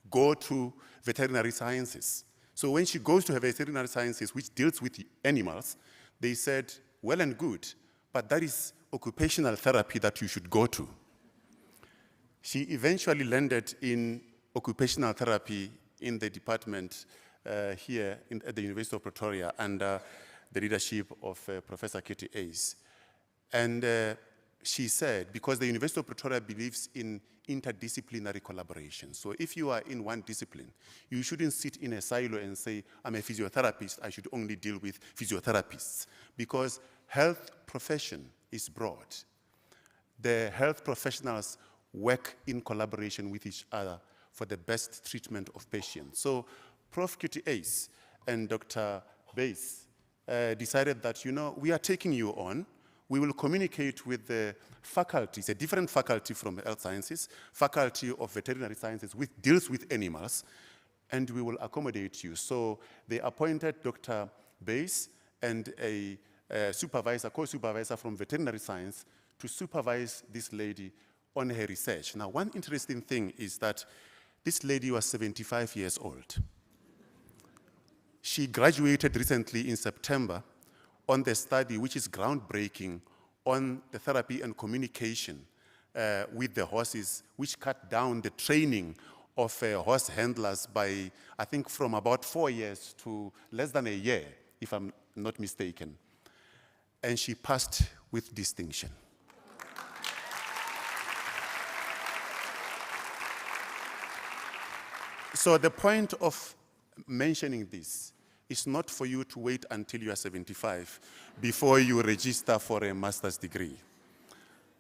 Go to veterinary sciences. So when she goes to her veterinary sciences, which deals with animals, they said, well and good, but that is occupational therapy that you should go to. She eventually landed in occupational therapy in the department here at the University of Pretoria under the leadership of Professor Kitty Ace. And she said, because the University of Pretoria believes in interdisciplinary collaboration. So if you are in one discipline, you shouldn't sit in a silo and say, I'm a physiotherapist, I should only deal with physiotherapists. Because health profession is broad. The health professionals work in collaboration with each other for the best treatment of patients. So Prof. Kitty Ace and Dr. Bass decided that, we are taking you on. We will communicate with the faculties, a different faculty from health sciences, faculty of veterinary sciences, which deals with animals, and we will accommodate you. So they appointed Dr. Bass and a supervisor, co-supervisor from veterinary science to supervise this lady on her research. Now, one interesting thing is that this lady was 75 years old. She graduated recently in September on the study, which is groundbreaking, on the therapy and communication with the horses, which cut down the training of horse handlers by, I think, from about 4 years to less than a year, if I'm not mistaken. And she passed with distinction. So the point of mentioning this is not for you to wait until you are 75 before you register for a master's degree.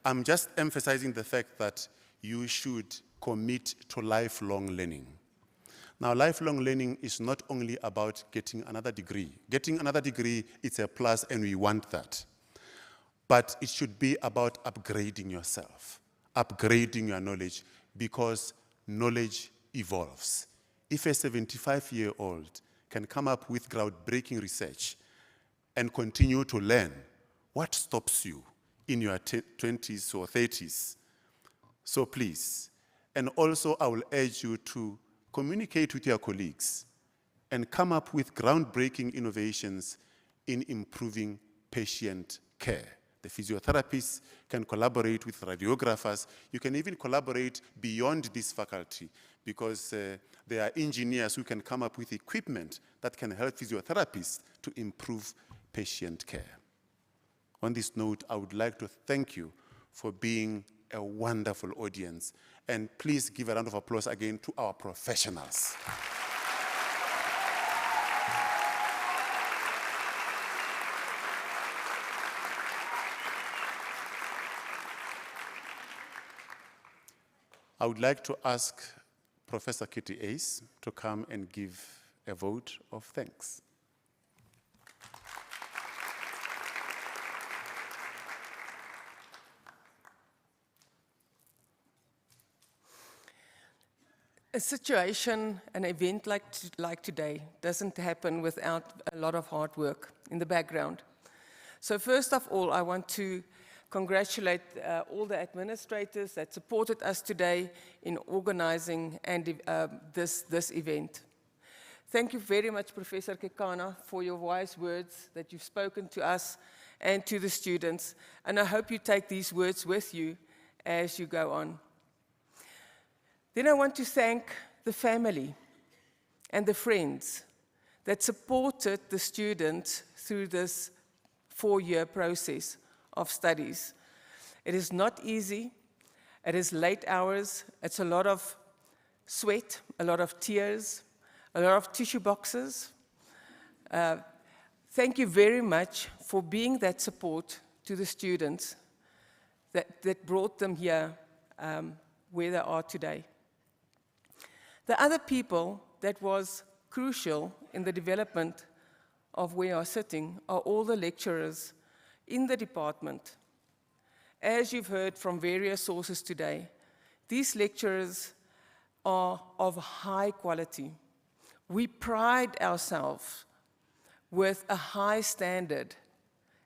I'm just emphasizing the fact that you should commit to lifelong learning. Now, lifelong learning is not only about getting another degree. Getting another degree, it's a plus, and we want that. But it should be about upgrading yourself, upgrading your knowledge, because knowledge evolves. If a 75-year-old can come up with groundbreaking research and continue to learn, what stops you in your 20s or 30s? So please, and also I will urge you to communicate with your colleagues and come up with groundbreaking innovations in improving patient care. The physiotherapists can collaborate with radiographers. You can even collaborate beyond this faculty, because there are engineers who can come up with equipment that can help physiotherapists to improve patient care. On this note, I would like to thank you for being a wonderful audience. And please give a round of applause again to our professionals. I would like to ask Professor Kitty Ace to come and give a vote of thanks. A situation, an event like today doesn't happen without a lot of hard work in the background. So first of all, I want to congratulate all the administrators that supported us today in organizing this event. Thank you very much, Professor Kekana, for your wise words that you've spoken to us and to the students. And I hope you take these words with you as you go on. Then I want to thank the family and the friends that supported the students through this 4-year process of studies. It is not easy. It is late hours. It's a lot of sweat, a lot of tears, a lot of tissue boxes. Thank you very much for being that support to the students that brought them here where they are today. The other people that was crucial in the development of where we are sitting are all the lecturers in the department. As you've heard from various sources today, these lecturers are of high quality. We pride ourselves with a high standard,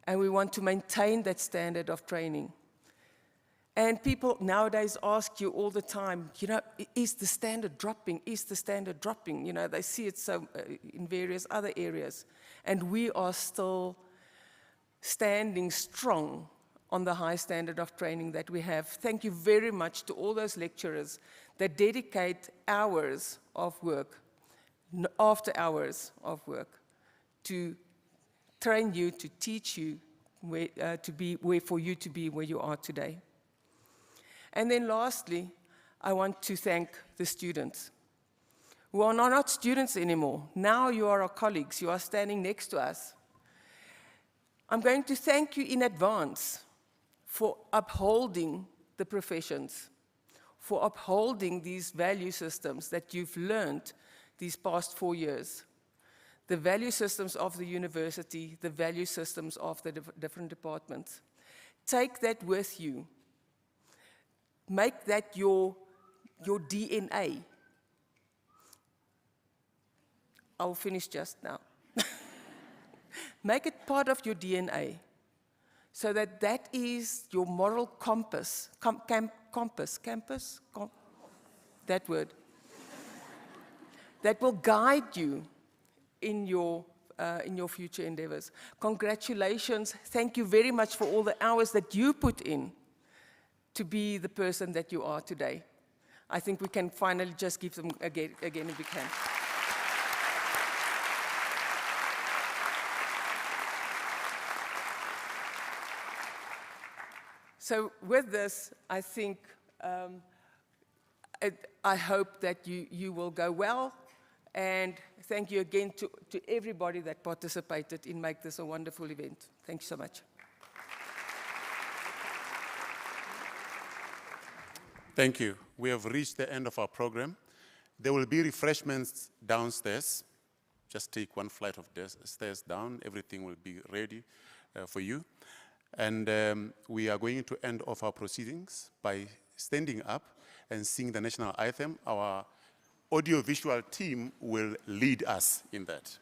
and we want to maintain that standard of training. And people nowadays ask you all the time, is the standard dropping? Is the standard dropping? They see it so in various other areas. And we are still standing strong on the high standard of training that we have. Thank you very much to all those lecturers that dedicate hours of work, after hours of work, to train you, to teach you, for you to be where you are today. And then lastly, I want to thank the students who are not students anymore. Now you are our colleagues. You are standing next to us. I'm going to thank you in advance for upholding the professions, for upholding these value systems that you've learned these past 4 years. The value systems of the university, the value systems of the different departments. Take that with you. Make that your DNA. I'll finish just now. Make it part of your DNA, so that that is your moral compass, that word, that will guide you in your future endeavors. Congratulations. Thank you very much for all the hours that you put in to be the person that you are today. I think we can finally just give them again a big hand. So with this, I think, I hope that you will go well, and thank you again to everybody that participated in making this a wonderful event. Thank you so much. Thank you. We have reached the end of our program. There will be refreshments downstairs. Just take one flight of stairs down. Everything will be ready for you. And we are going to end off our proceedings by standing up and sing the national anthem. Our audiovisual team will lead us in that.